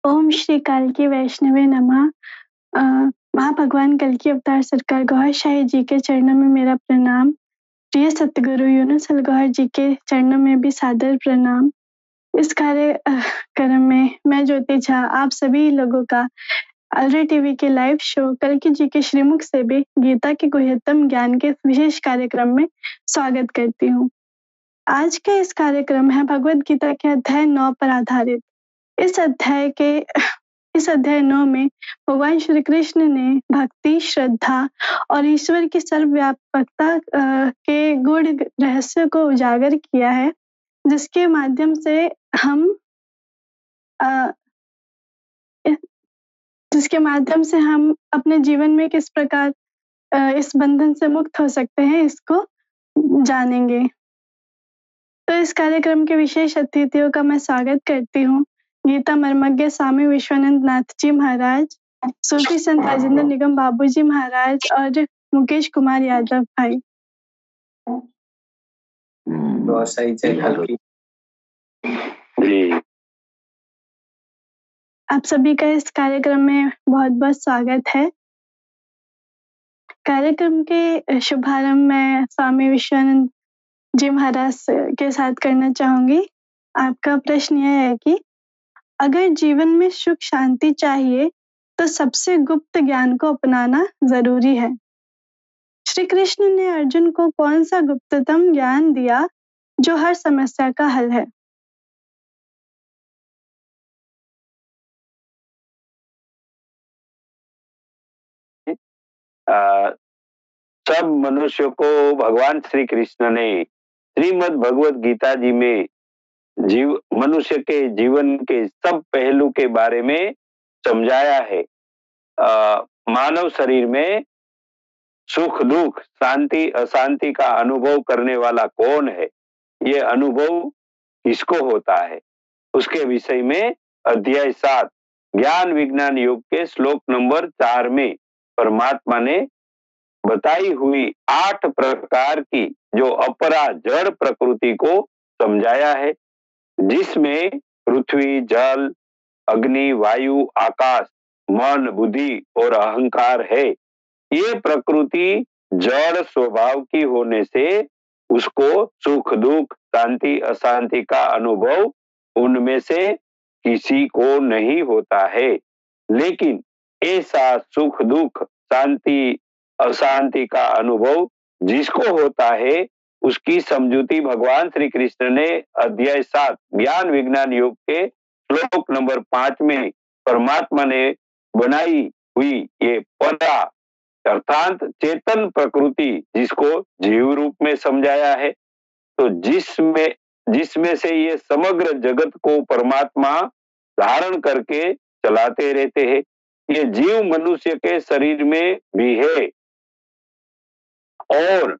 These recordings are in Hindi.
ओम श्री काल वैष्णवे नमः। महा भगवान कल्कि अवतार सरकार गौहर शाही जी के चरणों में मेरा प्रणाम। प्रिय सतगुरु यूनुस गौहर जी के चरणों में भी सादर प्रणाम। इस कार्यक्रम में मैं ज्योति झा आप सभी लोगों का अलरे टीवी के लाइव शो कल्कि जी के श्रीमुख से भी गीता के गुह्यतम ज्ञान के विशेष कार्यक्रम में स्वागत करती हूँ। आज का इस कार्यक्रम है भगवत गीता के अध्याय 9 पर आधारित। इस अध्याय 9 में भगवान श्री कृष्ण ने भक्ति, श्रद्धा और ईश्वर की सर्वव्यापकता के गूढ़ रहस्य को उजागर किया है, जिसके माध्यम से हम अपने जीवन में किस प्रकार इस बंधन से मुक्त हो सकते हैं, इसको जानेंगे। तो इस कार्यक्रम के विशेष अतिथियों का मैं स्वागत करती हूँ। गीता मर्मज्ञ स्वामी विश्वानंद नाथ जी महाराज, सूफी संत राजेंद्र निगम बाबू जी महाराज और मुकेश कुमार यादव भाई। बहुत सही जी। आप सभी का इस कार्यक्रम में बहुत बहुत स्वागत है। कार्यक्रम के शुभारंभ में स्वामी विश्वानंद जी महाराज के साथ करना चाहूंगी। आपका प्रश्न यह है कि अगर जीवन में सुख शांति चाहिए तो सबसे गुप्त ज्ञान को अपनाना जरूरी है। श्री कृष्ण ने अर्जुन को कौन सा गुप्ततम ज्ञान दिया जो हर समस्या का हल है? सब मनुष्यों को भगवान श्री कृष्ण ने श्रीमद् भगवत गीता जी में मनुष्य के जीवन के सब पहलू के बारे में समझाया है। मानव शरीर में सुख दुख, शांति अशांति का अनुभव करने वाला कौन है, ये अनुभव किसको होता है, उसके विषय में अध्याय 7 ज्ञान विज्ञान योग के श्लोक नंबर 4 में परमात्मा ने बताई हुई 8 प्रकार की जो अपरा जड़ प्रकृति को समझाया है, जिसमें पृथ्वी, जल, अग्नि, वायु, आकाश, मन, बुद्धि और अहंकार है। ये प्रकृति जड़ स्वभाव की होने से उसको सुख दुख, शांति अशांति का अनुभव उनमें से किसी को नहीं होता है। लेकिन ऐसा सुख दुख, शांति अशांति का अनुभव जिसको होता है, उसकी समझूती भगवान श्री कृष्ण ने अध्याय 7 ज्ञान विज्ञान योग के श्लोक नंबर 5 में परमात्मा ने बनाई हुई ये परा अर्थात चेतन प्रकृति, जिसको जीव रूप में समझाया है। तो जिसमें से ये समग्र जगत को परमात्मा धारण करके चलाते रहते हैं। ये जीव मनुष्य के शरीर में भी है और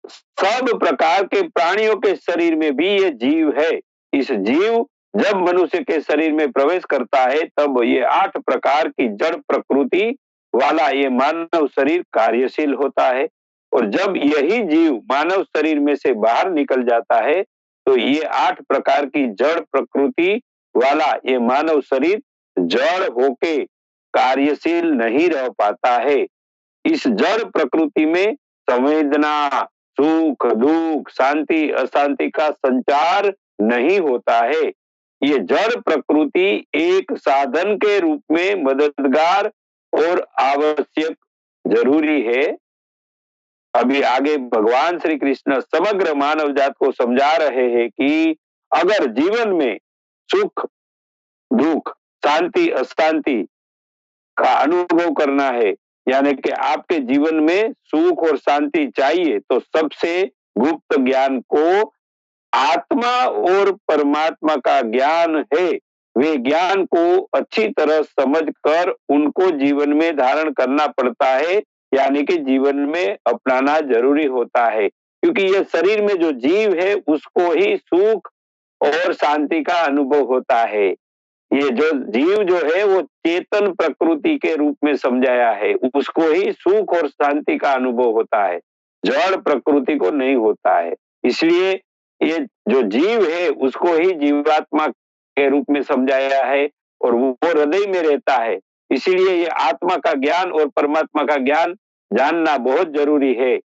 सब प्रकार के प्राणियों के शरीर में भी ये जीव है। इस जीव जब मनुष्य के शरीर में प्रवेश करता है, तब ये 8 प्रकार की जड़ प्रकृति वाला ये मानव शरीर कार्यशील होता है। और जब यही जीव मानव शरीर में से बाहर निकल जाता है, तो ये 8 प्रकार की जड़ प्रकृति वाला ये मानव शरीर जड़ होके कार्यशील नहीं रह पाता है। इस जड़ प्रकृति में संवेदना, सुख दुख, शांति अशांति का संचार नहीं होता है। ये जड़ प्रकृति एक साधन के रूप में मददगार और आवश्यक जरूरी है। अभी आगे भगवान श्री कृष्ण समग्र मानव जात को समझा रहे हैं कि अगर जीवन में सुख दुख, शांति अशांति का अनुभव करना है, यानी कि आपके जीवन में सुख और शांति चाहिए, तो सबसे गुप्त ज्ञान को आत्मा और परमात्मा का ज्ञान है। वे ज्ञान को अच्छी तरह समझकर उनको जीवन में धारण करना पड़ता है, यानी कि जीवन में अपनाना जरूरी होता है। क्योंकि यह शरीर में जो जीव है उसको ही सुख और शांति का अनुभव होता है। ये जो जीव जो है वो चेतन प्रकृति के रूप में समझाया है, उसको ही सुख और शांति का अनुभव होता है, जड़ प्रकृति को नहीं होता है। इसलिए ये जो जीव है उसको ही जीवात्मा के रूप में समझाया है और वो हृदय में रहता है। इसीलिए ये आत्मा का ज्ञान और परमात्मा का ज्ञान जानना बहुत जरूरी है।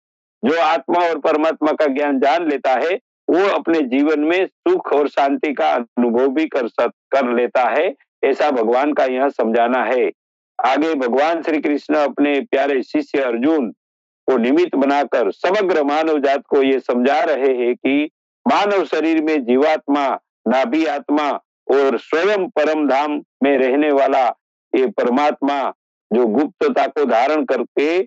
जो आत्मा और परमात्मा का ज्ञान जान लेता है, वो अपने जीवन में सुख और शांति का अनुभव भी कर लेता है। ऐसा भगवान का यहाँ समझाना है। आगे भगवान श्री कृष्ण अपने प्यारे शिष्य अर्जुन को निमित्त बनाकर समग्र मानव जात को ये समझा रहे हैं कि मानव शरीर में जीवात्मा, नाभि आत्मा और स्वयं परम धाम में रहने वाला ये परमात्मा जो गुप्तता को धारण करके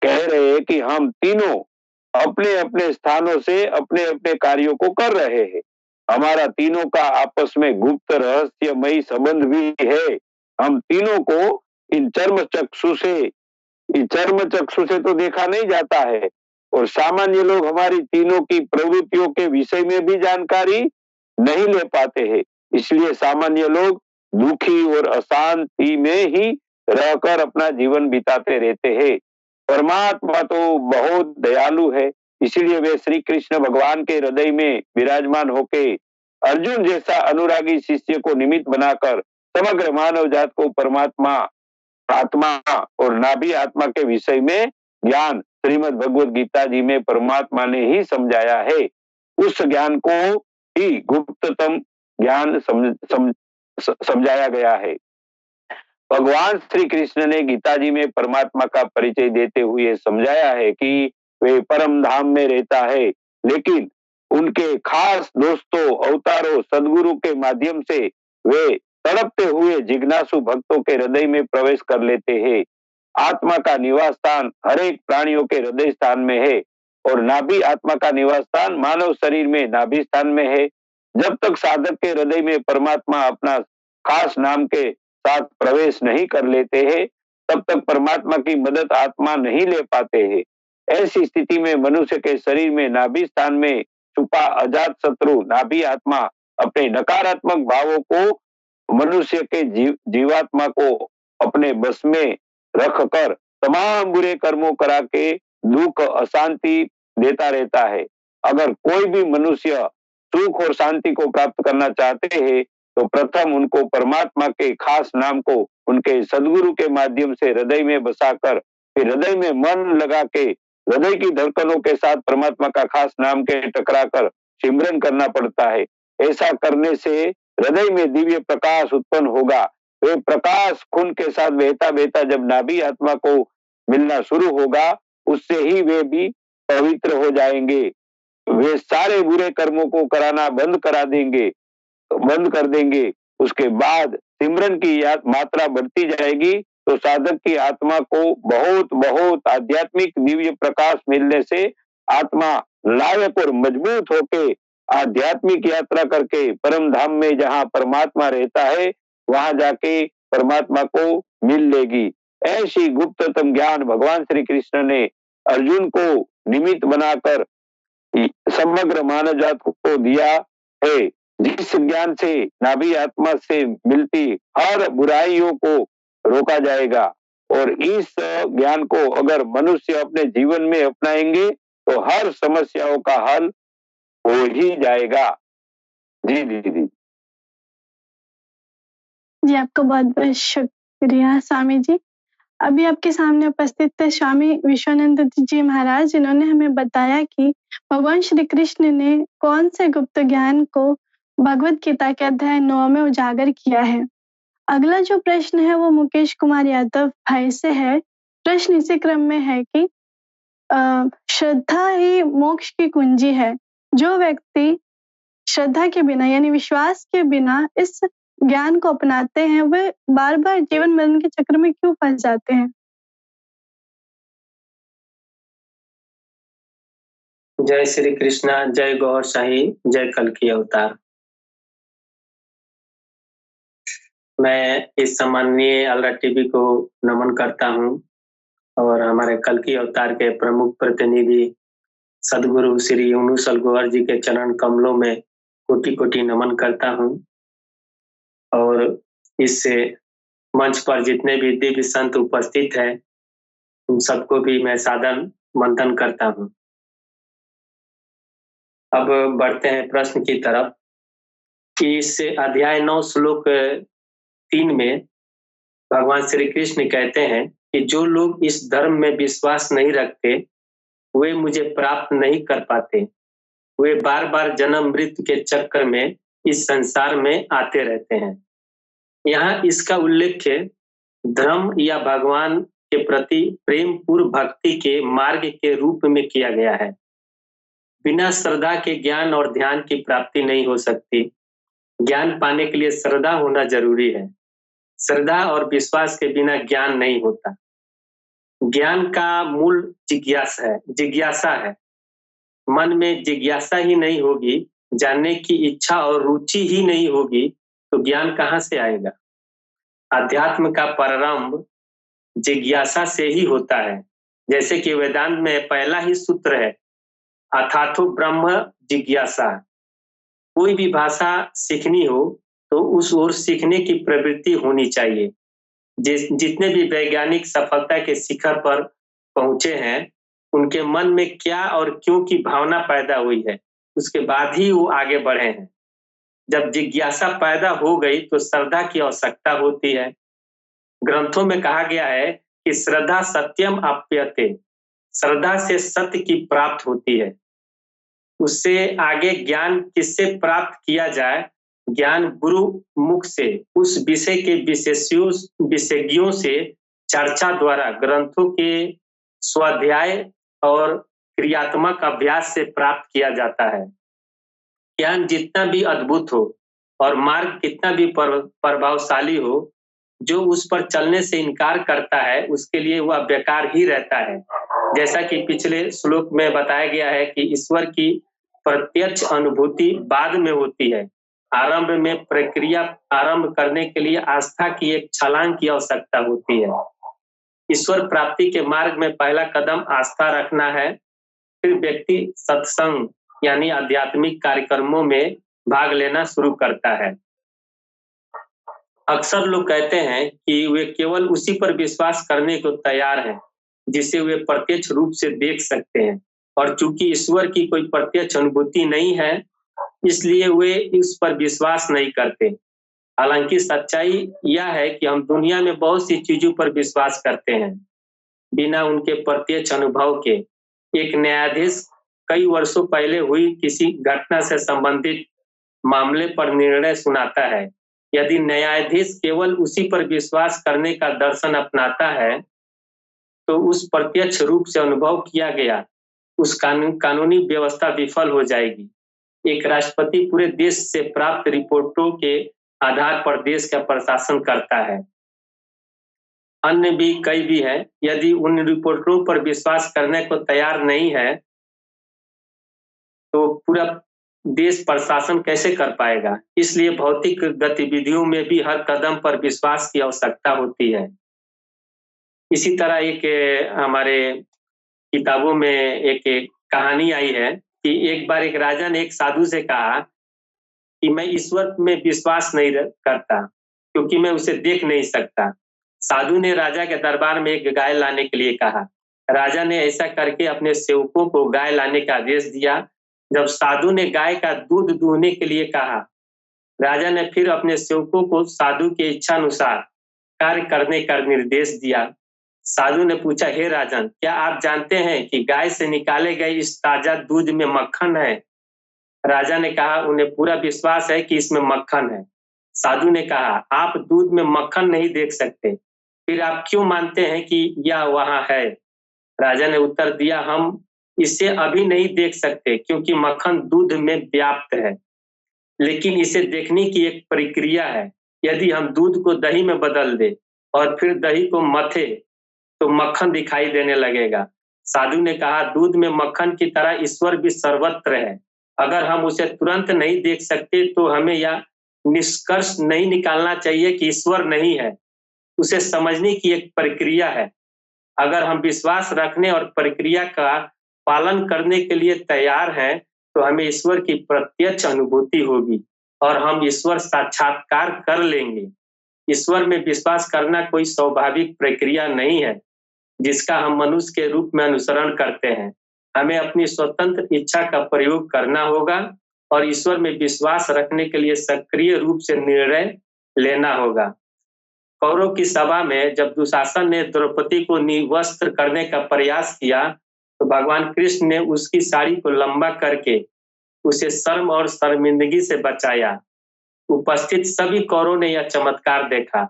कह रहे हैं कि हम तीनों अपने अपने स्थानों से अपने अपने कार्यों को कर रहे हैं। हमारा तीनों का आपस में गुप्त रहस्यमयी संबंध भी है। हम तीनों को इन चर्म चक्षु से तो देखा नहीं जाता है और सामान्य लोग हमारी तीनों की प्रवृत्तियों के विषय में भी जानकारी नहीं ले पाते हैं। इसलिए सामान्य लोग दुखी और अशांति में ही रहकर अपना जीवन बिताते रहते हैं। परमात्मा तो बहुत दयालु है, इसलिए वे श्री कृष्ण भगवान के हृदय में विराजमान होके अर्जुन जैसा अनुरागी शिष्य को निमित्त बनाकर समग्र मानव जात को परमात्मा, आत्मा और नाभि आत्मा के विषय में ज्ञान श्रीमद् भगवद गीता जी में परमात्मा ने ही समझाया है। उस ज्ञान को ही गुप्ततम ज्ञान समझाया गया है। भगवान श्री कृष्ण ने गीता जी में परमात्मा का परिचय देते हुए समझाया है कि वे परम धाम में रहता है, लेकिन उनके खास दोस्तों अवतारों सदगुरु के माध्यम से वे तड़पते हुए जिज्ञासु भक्तों के हृदय में प्रवेश कर लेते हैं। आत्मा का निवास स्थान हर एक प्राणियों के हृदय स्थान में है और नाभि आत्मा का निवास स्थान मानव शरीर में नाभि स्थान में है। जब तक साधक के हृदय में परमात्मा अपना खास नाम के साथ प्रवेश नहीं कर लेते हैं, तब तक परमात्मा की मदद आत्मा नहीं ले पाते हैं। ऐसी स्थिति में मनुष्य के शरीर में नाभि स्थान में छुपा अजात शत्रु नाभि आत्मा अपने नकारात्मक भावों को मनुष्य के जीवात्मा को अपने बस में रखकर तमाम बुरे कर्मों करा के दुख अशांति देता रहता है। अगर कोई भी मनुष्य सुख और शांति को प्राप्त करना चाहते हैं तो प्रथम उनको परमात्मा के खास नाम को उनके सदगुरु के माध्यम से हृदय में बसाकर फिर हृदय में मन लगा के हृदय की धड़कनों के साथ परमात्मा का खास नाम के टकराकर सिमरन करना पड़ता है। ऐसा करने से हृदय में दिव्य प्रकाश उत्पन्न होगा। वे प्रकाश खून के साथ बहता बहता जब नाभि आत्मा को मिलना शुरू होगा, उससे ही वे भी पवित्र हो जाएंगे। वे सारे बुरे कर्मों को कराना बंद कर देंगे। उसके बाद सिमरन की मात्रा बढ़ती जाएगी तो साधक की आत्मा को बहुत बहुत आध्यात्मिक दिव्य प्रकाश मिलने से आत्मा लायक और मजबूत होके आध्यात्मिक यात्रा करके परम धाम में जहां परमात्मा रहता है वहां जाके परमात्मा को मिल लेगी। ऐसी गुप्ततम ज्ञान भगवान श्री कृष्ण ने अर्जुन को निमित्त बनाकर समग्र मानव जात को दिया है। जिस ज्ञान से नाभि आत्मा से मिलती हर बुराइयों को रोका जाएगा और इस ज्ञान को अगर मनुष्य अपने जीवन में अपनाएंगे तो हर समस्याओं का हल हो ही जाएगा। जी दीदी। जी, आपका बहुत बहुत शुक्रिया स्वामी जी। अभी आपके सामने उपस्थित थे स्वामी विश्वानंद जी महाराज, जिन्होंने हमें बताया कि भगवान श्री कृष्ण ने कौन से गुप्त ज्ञान को भगवत गीता के अध्याय 9 में उजागर किया है। अगला जो प्रश्न है वो मुकेश कुमार यादव भाई से है। प्रश्न इसी क्रम में है कि श्रद्धा ही मोक्ष की कुंजी है। जो व्यक्ति श्रद्धा के बिना यानी विश्वास के बिना इस ज्ञान को अपनाते हैं, वे बार बार जीवन मरण के चक्र में क्यों फंस जाते हैं? जय श्री कृष्णा, जय गौर शाही, जय कल्कि अवतार। मैं इस सम्माननीय अलरा टीवी को नमन करता हूं और हमारे कल्कि अवतार के प्रमुख प्रतिनिधि सदगुरु श्री यूनुसल गौहर जी के चरण कमलों में कोटि कोटि नमन करता हूं और इस मंच पर जितने भी दिव्य संत उपस्थित हैं उन सबको भी मैं सादर मंथन करता हूं। अब बढ़ते हैं प्रश्न की तरफ कि इस अध्याय 9 श्लोक 3 में भगवान श्री कृष्ण कहते हैं कि जो लोग इस धर्म में विश्वास नहीं रखते वे मुझे प्राप्त नहीं कर पाते, वे बार बार जन्म मृत्यु के चक्कर में इस संसार में आते रहते हैं। यहाँ इसका उल्लेख धर्म या भगवान के प्रति प्रेम पूर्व भक्ति के मार्ग के रूप में किया गया है। बिना श्रद्धा के ज्ञान और ध्यान की प्राप्ति नहीं हो सकती। ज्ञान पाने के लिए श्रद्धा होना जरूरी है। श्रद्धा और विश्वास के बिना ज्ञान नहीं होता। ज्ञान का मूल जिज्ञासा है। मन में जिज्ञासा ही नहीं होगी, जानने की इच्छा और रुचि ही नहीं होगी, तो ज्ञान कहाँ से आएगा? अध्यात्म का प्रारंभ जिज्ञासा से ही होता है। जैसे कि वेदांत में पहला ही सूत्र है, अथातो ब्रह्म जिज्ञासा। कोई भी भाषा सीखनी हो तो उस ओर सीखने की प्रवृत्ति होनी चाहिए। जितने भी वैज्ञानिक सफलता के शिखर पर पहुंचे हैं, उनके मन में क्या और क्यों की भावना पैदा हुई है, उसके बाद ही वो आगे बढ़े हैं। जब जिज्ञासा पैदा हो गई तो श्रद्धा की आवश्यकता होती है। ग्रंथों में कहा गया है कि श्रद्धा सत्यम आप्यते, श्रद्धा से सत्य की प्राप्त होती है। उससे आगे ज्ञान किससे प्राप्त किया जाए? ज्ञान गुरु मुख से, उस विषय के विशेषज्ञों से चर्चा द्वारा, ग्रंथों के स्वाध्याय और क्रियात्मक अभ्यास से प्राप्त किया जाता है। ज्ञान जितना भी अद्भुत हो और मार्ग कितना भी प्रभावशाली हो, जो उस पर चलने से इनकार करता है उसके लिए वह बेकार ही रहता है। जैसा कि पिछले श्लोक में बताया गया है कि ईश्वर की प्रत्यक्ष अनुभूति बाद में होती है। आरंभ में प्रक्रिया आरंभ करने के लिए आस्था की एक छलांग की आवश्यकता होती है। ईश्वर प्राप्ति के मार्ग में पहला कदम आस्था रखना है। फिर व्यक्ति सत्संग यानी आध्यात्मिक कार्यक्रमों में भाग लेना शुरू करता है। अक्सर लोग कहते हैं कि वे केवल उसी पर विश्वास करने को तैयार हैं जिसे वे प्रत्यक्ष रूप से देख सकते हैं, और चूंकि ईश्वर की कोई प्रत्यक्ष अनुभूति नहीं है इसलिए वे इस पर विश्वास नहीं करते। हालांकि सच्चाई यह है कि हम दुनिया में बहुत सी चीजों पर विश्वास करते हैं बिना उनके प्रत्यक्ष अनुभव के। एक न्यायाधीश कई वर्षों पहले हुई किसी घटना से संबंधित मामले पर निर्णय सुनाता है। यदि न्यायाधीश केवल उसी पर विश्वास करने का दर्शन अपनाता है तो उस प्रत्यक्ष रूप से अनुभव किया गया उस कानूनी व्यवस्था विफल हो जाएगी। एक राष्ट्रपति पूरे देश से प्राप्त रिपोर्टों के आधार पर देश का प्रशासन करता है। अन्य भी कई भी हैं। यदि उन रिपोर्टों पर विश्वास करने को तैयार नहीं है तो पूरा देश प्रशासन कैसे कर पाएगा? इसलिए भौतिक गतिविधियों में भी हर कदम पर विश्वास की आवश्यकता होती है। इसी तरह एक हमारे किताबों में एक कहानी आई है कि एक बार एक राजा ने एक साधु से कहा कि मैं ईश्वर में विश्वास नहीं करता क्योंकि मैं उसे देख नहीं सकता। साधु ने राजा के दरबार में एक गाय लाने के लिए कहा। राजा ने ऐसा करके अपने सेवकों को गाय लाने का आदेश दिया। जब साधु ने गाय का दूध दूहने के लिए कहा, राजा ने फिर अपने सेवकों को साधु के इच्छा अनुसार कार्य करने का निर्देश दिया। साधु ने पूछा, हे राजन, क्या आप जानते हैं कि गाय से निकाले गए इस ताजा दूध में मक्खन है? राजा ने कहा, उन्हें पूरा विश्वास है कि इसमें मक्खन है। साधु ने कहा, आप दूध में मक्खन नहीं देख सकते, फिर आप क्यों मानते हैं कि यह वहां है? राजा ने उत्तर दिया, हम इसे अभी नहीं देख सकते क्योंकि मक्खन दूध में व्याप्त है, लेकिन इसे देखने की एक प्रक्रिया है। यदि हम दूध को दही में बदल दे और फिर दही को मथे तो मक्खन दिखाई देने लगेगा। साधु ने कहा, दूध में मक्खन की तरह ईश्वर भी सर्वत्र है। अगर हम उसे तुरंत नहीं देख सकते तो हमें यह निष्कर्ष नहीं निकालना चाहिए कि ईश्वर नहीं है। उसे समझने की एक प्रक्रिया है। अगर हम विश्वास रखने और प्रक्रिया का पालन करने के लिए तैयार हैं तो हमें ईश्वर की प्रत्यक्ष अनुभूति होगी और हम ईश्वर साक्षात्कार कर लेंगे। ईश्वर में विश्वास करना कोई स्वाभाविक प्रक्रिया नहीं है जिसका हम मनुष्य के रूप में अनुसरण करते हैं। हमें अपनी स्वतंत्र इच्छा का प्रयोग करना होगा और ईश्वर में विश्वास रखने के लिए सक्रिय रूप से निर्णय लेना होगा। कौरव की सभा में जब दुशासन ने द्रौपदी को निवस्त्र करने का प्रयास किया तो भगवान कृष्ण ने उसकी साड़ी को लंबा करके उसे शर्म और शर्मिंदगी से बचाया। उपस्थित सभी कौरवों ने यह चमत्कार देखा,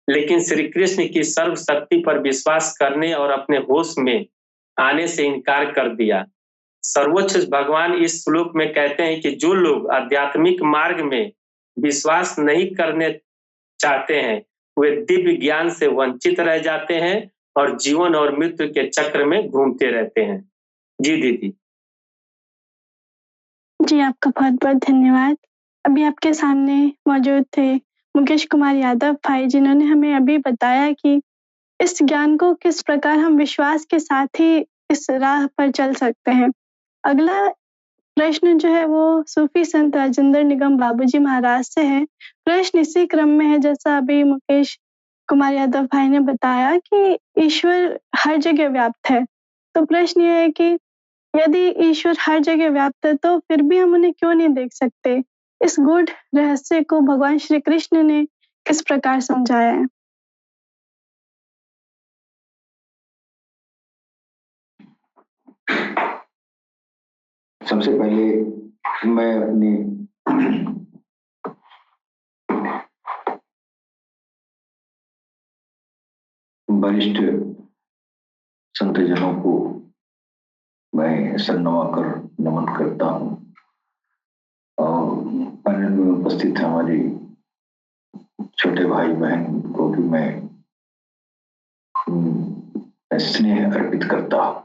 लेकिन श्री कृष्ण की सर्वशक्ति पर विश्वास करने और अपने होश में आने से इनकार कर दिया। सर्वोच्च भगवान इस श्लोक में कहते हैं कि जो लोग आध्यात्मिक मार्ग में विश्वास नहीं करने चाहते हैं वे दिव्य ज्ञान से वंचित रह जाते हैं और जीवन और मृत्यु के चक्र में घूमते रहते हैं। जी दीदी। जी, आपका बहुत-बहुत धन्यवाद। अभी आपके सामने मौजूद थे मुकेश कुमार यादव भाई, जिन्होंने हमें अभी बताया कि इस ज्ञान को किस प्रकार हम विश्वास के साथ ही इस राह पर चल सकते हैं। अगला प्रश्न जो है वो सूफी संत राजेंद्र निगम बाबूजी महाराज से है। प्रश्न इसी क्रम में है जैसा अभी मुकेश कुमार यादव भाई ने बताया कि ईश्वर हर जगह व्याप्त है। तो प्रश्न ये है कि यदि ईश्वर हर जगह व्याप्त है तो फिर भी हम उन्हें क्यों नहीं देख सकते? इस गूढ़ रहस्य को भगवान श्री कृष्ण ने किस प्रकार समझाया है? सबसे पहले मैं अपने वरिष्ठ संतजनों को मैं सन्नवा कर नमन करता हूँ और पैनल में उपस्थित हमारे छोटे भाई बहन को भी मैं स्नेह अर्पित करता हूँ।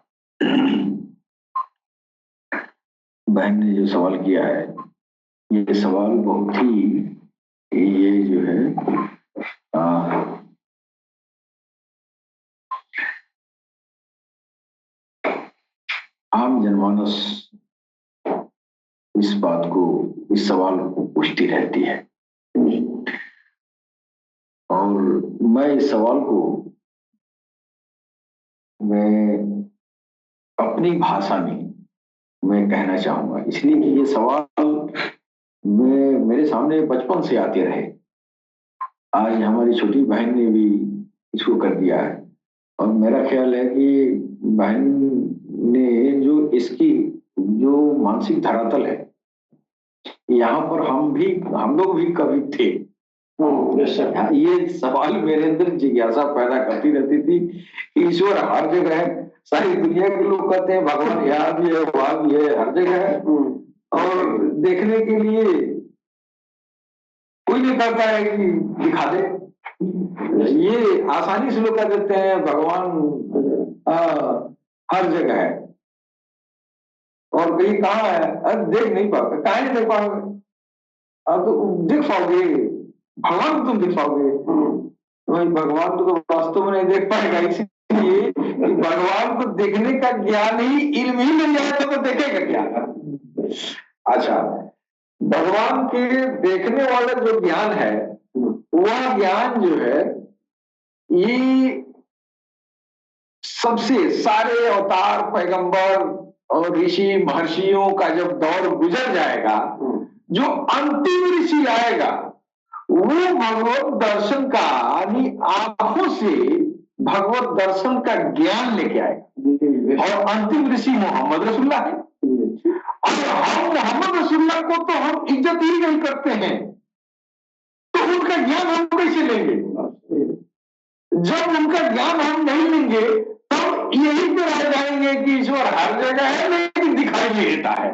बहन ने जो सवाल किया है, ये सवाल बहुत ही ये जो है आम जनमानस इस बात को, इस सवाल को पूछती रहती है और मैं इस सवाल को मैं अपनी भाषा में मैं कहना चाहूंगा, इसलिए कि ये सवाल मेरे सामने बचपन से आते रहे। आज हमारी छोटी बहन ने भी इसको कर दिया है और मेरा ख्याल है कि बहन ने जो इसकी जो मानसिक धरातल है, यहाँ पर हम लोग भी कभी थे। ये सवाल मेरे अंदर जिज्ञासा पैदा करती रहती थी कि ईश्वर हर जगह है। सारी दुनिया के लोग कहते हैं भगवान यहाँ भी है, वहां भी है, हर जगह है और देखने के लिए कोई नहीं कहता है कि दिखा दे। ये आसानी से लोग कह देते हैं भगवान हर जगह है और कहीं कहाँ है, अरे देख नहीं पाओगे, कहाँ नहीं देख पाओगे, अब तो दिख पाओगे, भगवान को तुम दिख पाओगे। वही भगवान को तो वास्तव में नहीं देख पाएगा, इसलिए कि भगवान को देखने का ज्ञान ही इल्म ही मिल जाए तो देखेगा क्या। अच्छा, भगवान के देखने वाला जो ज्ञान है, वह ज्ञान जो है ये सबसे सारे अवतार पैगंबर और ऋषि महर्षियों का जब दौर गुजर जाएगा, जो अंतिम ऋषि आएगा वो भगवत दर्शन का यानी आंखों से भगवत दर्शन का ज्ञान लेके आएगा और अंतिम ऋषि मोहम्मद रसूलुल्लाह है। और हम मोहम्मद रसूलुल्लाह को तो हम इज्जत ही नहीं करते हैं, तो उनका ज्ञान हम कैसे लेंगे? जब उनका ज्ञान हम नहीं लेंगे तो यही पे रह जाएंगे कि ईश्वर हर जगह है लेकिन दिखाई नहीं देता है।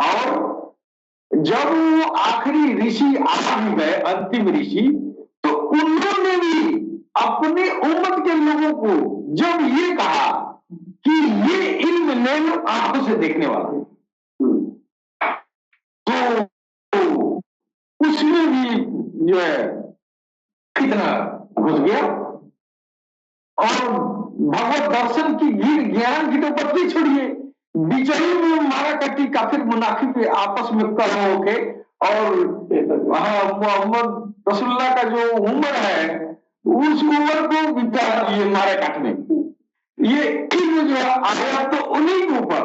और जब वो आखिरी ऋषि आ भी गए, अंतिम ऋषि, तो उन्होंने भी अपने उम्मत के लोगों को जब ये कहा कि ये इल्म ले लो आंखों से देखने वाला, तो उसमें भी जो है कितना घुस गया और भगवत दर्शन की ज्ञान की तो पत्ती छोड़िए, बिचड़ी में मारा कट्टी काफिर मुनाफिक आपस में कर होके और मोहम्मद रसूलुल्लाह का जो उम्र है उस उम्र को बिता दिए मारे काटने। ये इल्म जो है आया तो उन्हीं के ऊपर,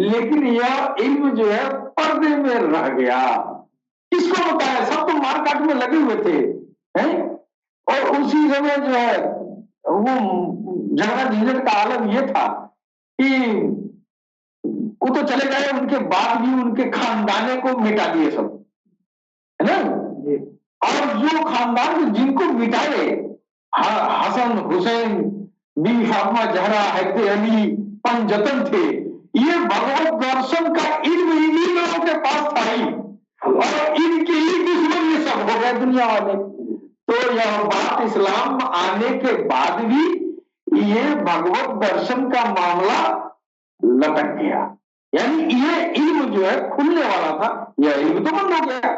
लेकिन यह इल्म जो है पर्दे में रह गया। किसको बताया? सब तो मार काट में लगे हुए थे, है। और उसी समय जो है वो झगड़ा झंझट का आलम ये था कि वो तो चले गए, उनके बाद भी उनके खानदाने को मिटा दिए सब, है ना। और जो खानदान जिनको मिटाए, हसन हुसैन, बीबी फातिमा जहरा, हैदर अली, पंजतन थे, ये भगवत दर्शन का इल्म इन्हीं लोगों के पास था ही, और इनके ही दुश्मन ये सब हो गए दुनिया वाले। तो यह बात इस्लाम आने के बाद भी ये भगवत दर्शन का मामला लटक गया, यानी ये इल्म जो है खुलने वाला था, यह इल्म तो बंद हो गया।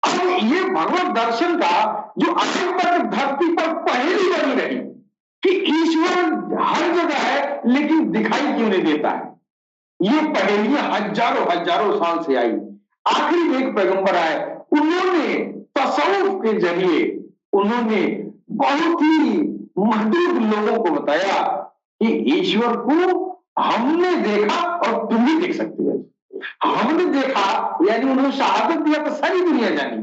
अब ये भगवत दर्शन का जो आज तक धरती पर पहेली बनी रही कि ईश्वर हर जगह है लेकिन दिखाई क्यों नहीं देता है, ये पहेलियां हजारों हजारों साल से आई। आखिरी में एक पैगंबर आए, उन्होंने तसव्वुफ के जरिए उन्होंने बहुत ही महदूद लोगों को बताया कि ईश्वर को हमने देखा और तुम भी देख सकते हो। हमने देखा यानी उन्होंने शहादत दिया तो सारी दुनिया जानी,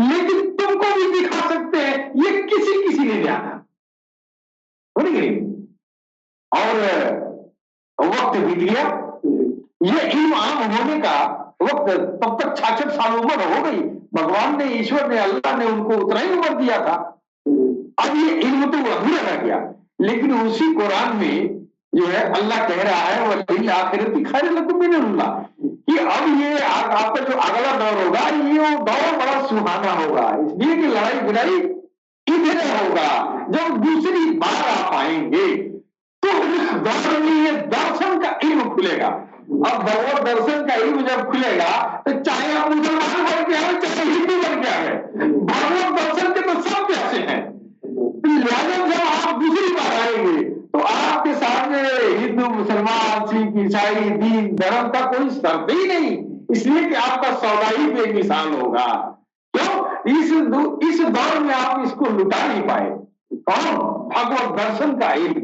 लेकिन तुमको भी दिखा सकते हैं, ये किसी ने जाना। और वक्त बीत गया, ये इल्म आम होने का वक्त, तब तक 66 साल उम्र हो गई, भगवान ने, ईश्वर ने, अल्लाह ने उनको उतना ही उम्र दिया था। अब ये इल्म तो अधूरा रह गया, लेकिन उसी कुरान में जो है अल्लाह कह रहा है वही आखिरती खैर लकुम मिनल्लाह, कि अब ये आपका जो अगला दौर होगा ये वो दौर बड़ा सुहाना होगा, इसलिए कि लड़ाई भिड़ाई इधर होगा। जब दूसरी बार आप आएंगे तो उस दौर में ये दर्शन का इल्म खुलेगा। अब भगवत दर्शन का इल्म जब खुलेगा तो चाहे आप मुसलमान बन के आए चाहे हिंदू बन के आए, भगवत दर्शन के तो सब प्यासे हैं। लिहाजा जब आप दूसरी बार आएंगे तो आपके सामने हिंदू, मुसलमान, सिख, ईसाई, दीन, धर्म का कोई शर्त ही नहीं, इसलिए कि आपका सौदा ही बेमिसाल होगा। क्यों? इस दौर में आप इसको लुटा नहीं पाए। कौन? भगवत दर्शन का इल्म।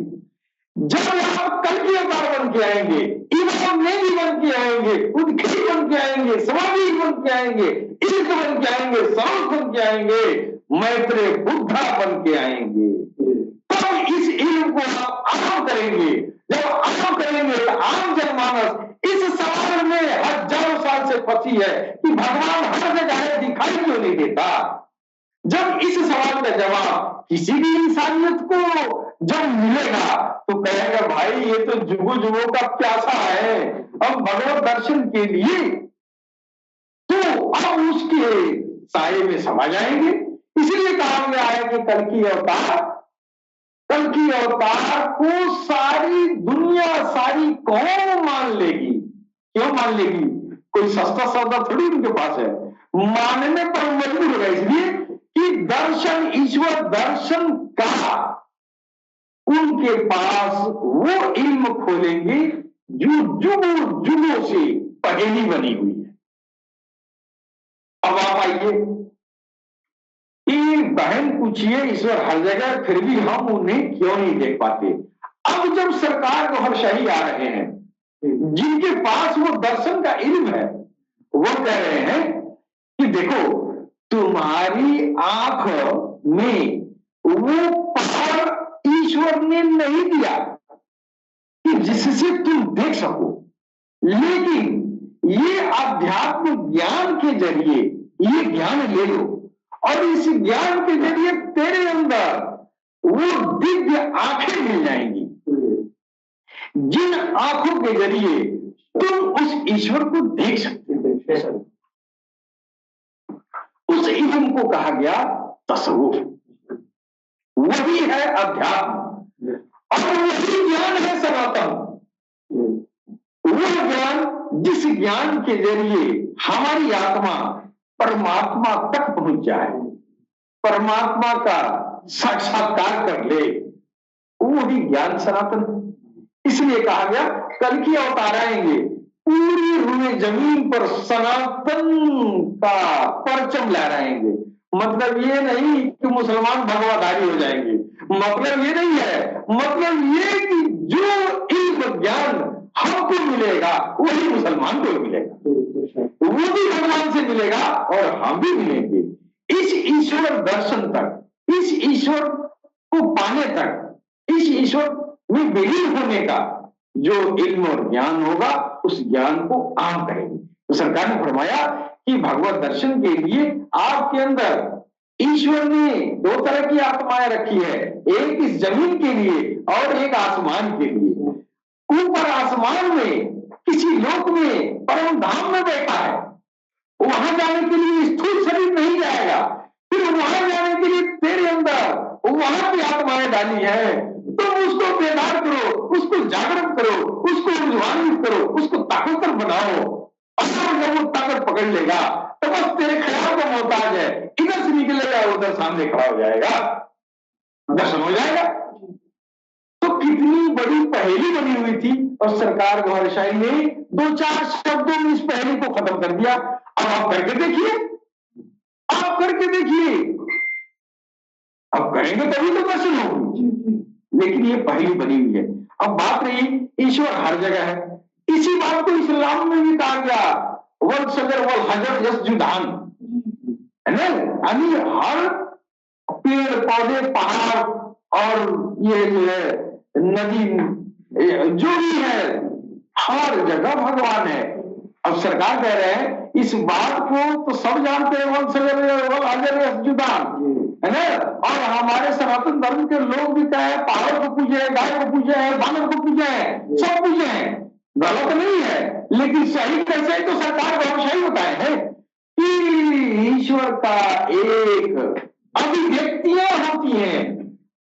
जब आप कल के अवतार बन के आएंगे, इमाम मेहदी बन के आएंगे, उद्खी बन के आएंगे, स्वामी बन के आएंगे, इल्क बन के आएंगे, सौस बन के आएंगे, मैत्रेय बुद्धा बन के आएंगे, तब इस इल्म को आप आम करेंगे। जब आम करेंगे तो आम जनमानस इस सवाल में हजारों साल से फंसी है कि भगवान हर जगह है, दिखाई क्यों नहीं देता। जब इस सवाल का जवाब किसी भी इंसानियत को जब मिलेगा तो कहेगा भाई ये तो जुगों जुगों का प्यासा है अब भगवत दर्शन के लिए, तो अब उसके साये में समा जाएंगे। इसलिए कहा गया है कि कल की अवतार को सारी दुनिया, सारी कौम मान लेगी। क्यों मान लेगी? कोई सस्ता सौदा थोड़ी उनके पास है, मानने पर मजबूर होगा, इसलिए कि दर्शन, ईश्वर दर्शन का उनके पास वो इल्म खोलेंगे जो जुगों से पहेली बनी हुई है। अब आप आइए, बहन पूछिए ईश्वर हर जगह, फिर भी हम उन्हें क्यों नहीं देख पाते। अब जब सरकार गौहरशाही आ रहे हैं, जिनके पास वो दर्शन का इल्म है, वो कह रहे हैं कि देखो तुम्हारी आंख में वो पावर ईश्वर ने नहीं दिया कि जिससे तुम देख सको, लेकिन ये अध्यात्म ज्ञान के जरिए ये ज्ञान ले लो और इस ज्ञान के जरिए तेरे अंदर वो दिव्य आंखें मिल जाएंगी, जिन आंखों के जरिए तुम उस ईश्वर को देख सकते हो। उस इल्म को कहा गया तसव्वुफ, वही है अध्यात्म और वही ज्ञान है सनातन। वो ज्ञान जिस ज्ञान के जरिए हमारी आत्मा परमात्मा तक पहुंच जाए, परमात्मा का साक्षात्कार कर ले, वो ही ज्ञान सनातन। इसलिए कहा गया कल की अवतार आएंगे, पूरी हुए जमीन पर सनातन का परचम लहराएंगे। मतलब ये नहीं कि मुसलमान भगवाधारी हो जाएंगे, मतलब ये नहीं है, मतलब ये कि जो इल्म ज्ञान हमको मिलेगा वही मुसलमान को मिलेगा, वो भी भगवान से मिलेगा और हम भी मिलेंगे। इस ईश्वर दर्शन तक, इस ईश्वर को पाने तक, इस ईश्वर में विलीन होने का जो इल्म और ज्ञान होगा, उस ज्ञान को आम करेंगे। तो सरकार ने फरमाया कि भगवत दर्शन के लिए आपके अंदर ईश्वर ने दो तरह की आत्माएं रखी है, एक इस जमीन के लिए और एक आसमान के लिए। ऊपर आसमान में किसी लोक में परम धाम में बैठा है, वहां जाने के लिए स्थूल शरीर नहीं जाएगा, फिर वहां जाने के लिए तेरे अंदर वहां की आत्माएं डाली है, तुम उसको बेदार करो, उसको जागृत करो, उसको ऊर्ध्वान्वित करो, उसको ताकतवर बनाओ। और जब वो ताकत पकड़ लेगा तो बस तेरे ख्याल का मोहताज है, इधर से निकलेगा उधर सामने खड़ा हो जाएगा, दर्शन हो जाएगा। तो कितनी बड़ी पहेली बनी हुई थी, और सरकार गौरशाही ने 2-4 शब्दों में इस पहेली को खत्म कर दिया। अब आप करके देखिए, आप करके देखिए, अब करेंगे तभी तो दर्शन होगी। लेकिन ये पहेली बनी हुई है। अब बात रही ईश्वर हर जगह है, इसी बात को इस्लाम में भी कहा गया, वल सगर वल हजर यस्जुदान, है ना, यानी हर पेड़ पौधे पहाड़ और ये जो है नदी जो भी है, हर जगह भगवान है। अब सरकार कह रहे हैं इस बात को तो सब जानते हैं, वल सगर वल हजर यस्जुदान, है ना। और हमारे सनातन धर्म के लोग भी कहे पहाड़ को पूजे, गाय को पूजे है, बानर को पूजे है, सब पूजे हैं, गलत नहीं है। लेकिन सही कैसे है, तो सरकार गौरशाही बताए है कि ईश्वर का एक अभिव्यक्तियां होती हैं,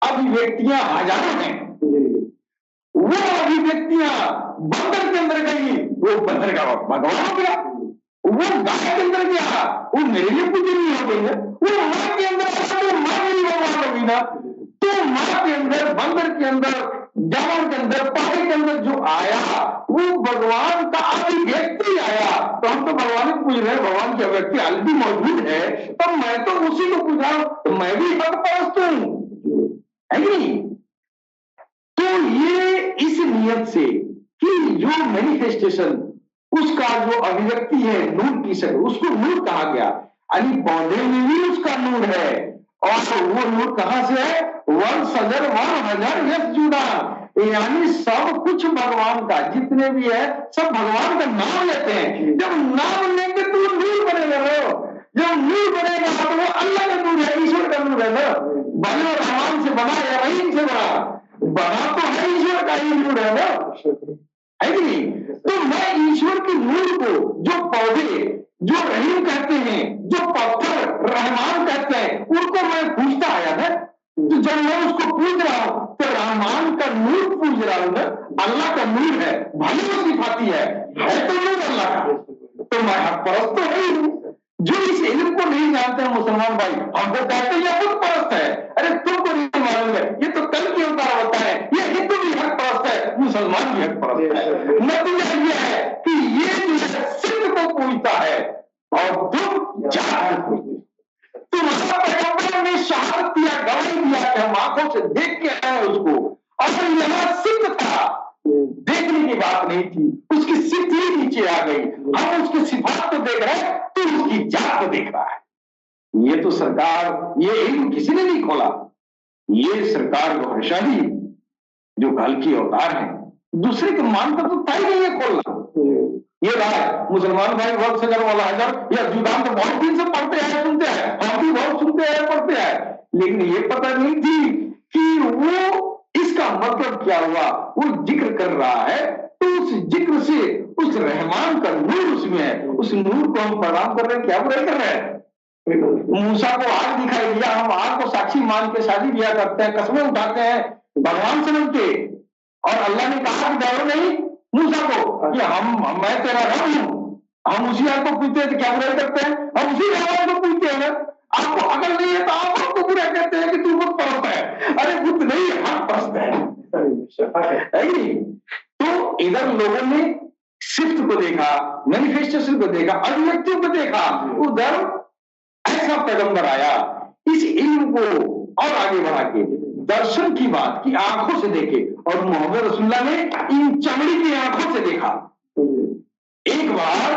अभिव्यक्तियां हजारों हैं। वो अभिव्यक्तियां बंदर के अंदर गई, वो बंदर का भगवान हो गया। वो गाय के अंदर गया, वो मेरे लिए पूजनीय हो गई है। वो मां के अंदर तो मां मेरी भगवान हो गई ना। तो मां के अंदर, बंदर के अंदर, जानवर के अंदर, पहाड़ के अंदर जो आया वो भगवान का अभिव्यक्ति आया। तो हम तो भगवान को पूज रहे हैं, भगवान की अभिव्यक्ति ऑलरेडी मौजूद है, तो मैं तो उसी को पूजा रहा हूं, तो मैं भी हक परस्त हूं, है नहीं। तो ये इस नियत से कि जो मैनिफेस्टेशन, उसका जो अभिव्यक्ति है नूर की शक्ल, उसको नूर कहा गया। यानी पौधे में भी उसका नूर है, और वो नूर कहां से है, वन सजर वन हजार यस्जुदान, यानी सब कुछ भगवान का, जितने भी है सब भगवान का नाम लेते हैं। जब नाम लेंगे तो नूर बनेगा ना, जब नूर बनेगा तो वो अल्लाह का नूर है, ईश्वर का नूर है ना। बने रहमान से बना या रहीम से बना तो है ईश्वर का ही नूर है ना, है कि नहीं। तो मैं ईश्वर के नूर को, जो पौधे जो रहीम कहते हैं, जो पत्थर रहमान कहते हैं, उनको मैं पूजता आया ना। तो जब मैं उसको पूज रहा हूं तो रहमान का नूर पूज रहा हूं ना, अल्लाह का नूर है, भले वो सिफाती है तो नूर अल्लाह का, तो मैं हक परस्त तो नहीं हूं। जो इस इल्म को नहीं जानते हैं मुसलमान भाई, हमको कहते हैं ये खुद परस्त है। अरे तुमको नहीं मालूम है, ये तो कल की अवतार होता है, ये हिंदू भी हक परस्त है, मुसलमान भी हक परस्त है। नतीजा ये है कि ये जो सिद्ध को पूजता है और तुम जाहिल पूजते। तुम्हारा पैगंबर ने शहादत दिया, गवाही दिया कि हम आंखों से देख के आए उसको, और यहां सिद्ध था, देखने की बात नहीं थी, उसकी सिद्धि नीचे आ गई। हम उसकी सिफात को देख रहे हैं, तो उसकी जात को देख रहा है। ये तो सरकार, ये इल्म किसी ने नहीं खोला, ये सरकार गौरशाही जो कल की अवतार है, दूसरे के मानकर तो था ही नहीं ये खोलना। ये राय मुसलमान भाई वक्त सगर वाला हजार या जुदान तो बहुत दिन से पढ़ते हैं, सुनते हैं, हम भी बहुत सुनते हैं, पढ़ते हैं, लेकिन ये पता नहीं थी कि वो इसका मतलब क्या हुआ। वो जिक्र कर रहा है तो उस जिक्र से उस रहमान का नूर उसमें है, उस नूर को हम प्रणाम कर रहे हैं, क्या बुराई कर रहे हैं। मूसा को आग दिखाई दिया, हम आग को साक्षी मान के शादी ब्याह करते हैं, कस्में उठाते हैं भगवान समझ के, और अल्लाह ने कहा कि डरो नहीं मूसा को कि मैं तेरा रब हूं। हम उसी आग को पूछते हैं तो क्या बुराई करते हैं, हम उसी भगवान को पूछते हैं ना। आपको अकल नहीं है तो आप हमको बुरा कहते हैं कि तू बुत परस्त है। अरे बुत नहीं, हक परस्त है। तो इधर लोगों ने शिफ्ट को देखा, मैनिफेस्टेशन को देखा, अभिव्यक्तियों को देखा, उधर ऐसा पैगंबर आया इस इल्म को और आगे बढ़ा के दर्शन की बात की, आंखों से देखे, और मोहम्मद रसूलुल्लाह ने इन चमड़ी की आंखों से देखा। एक बार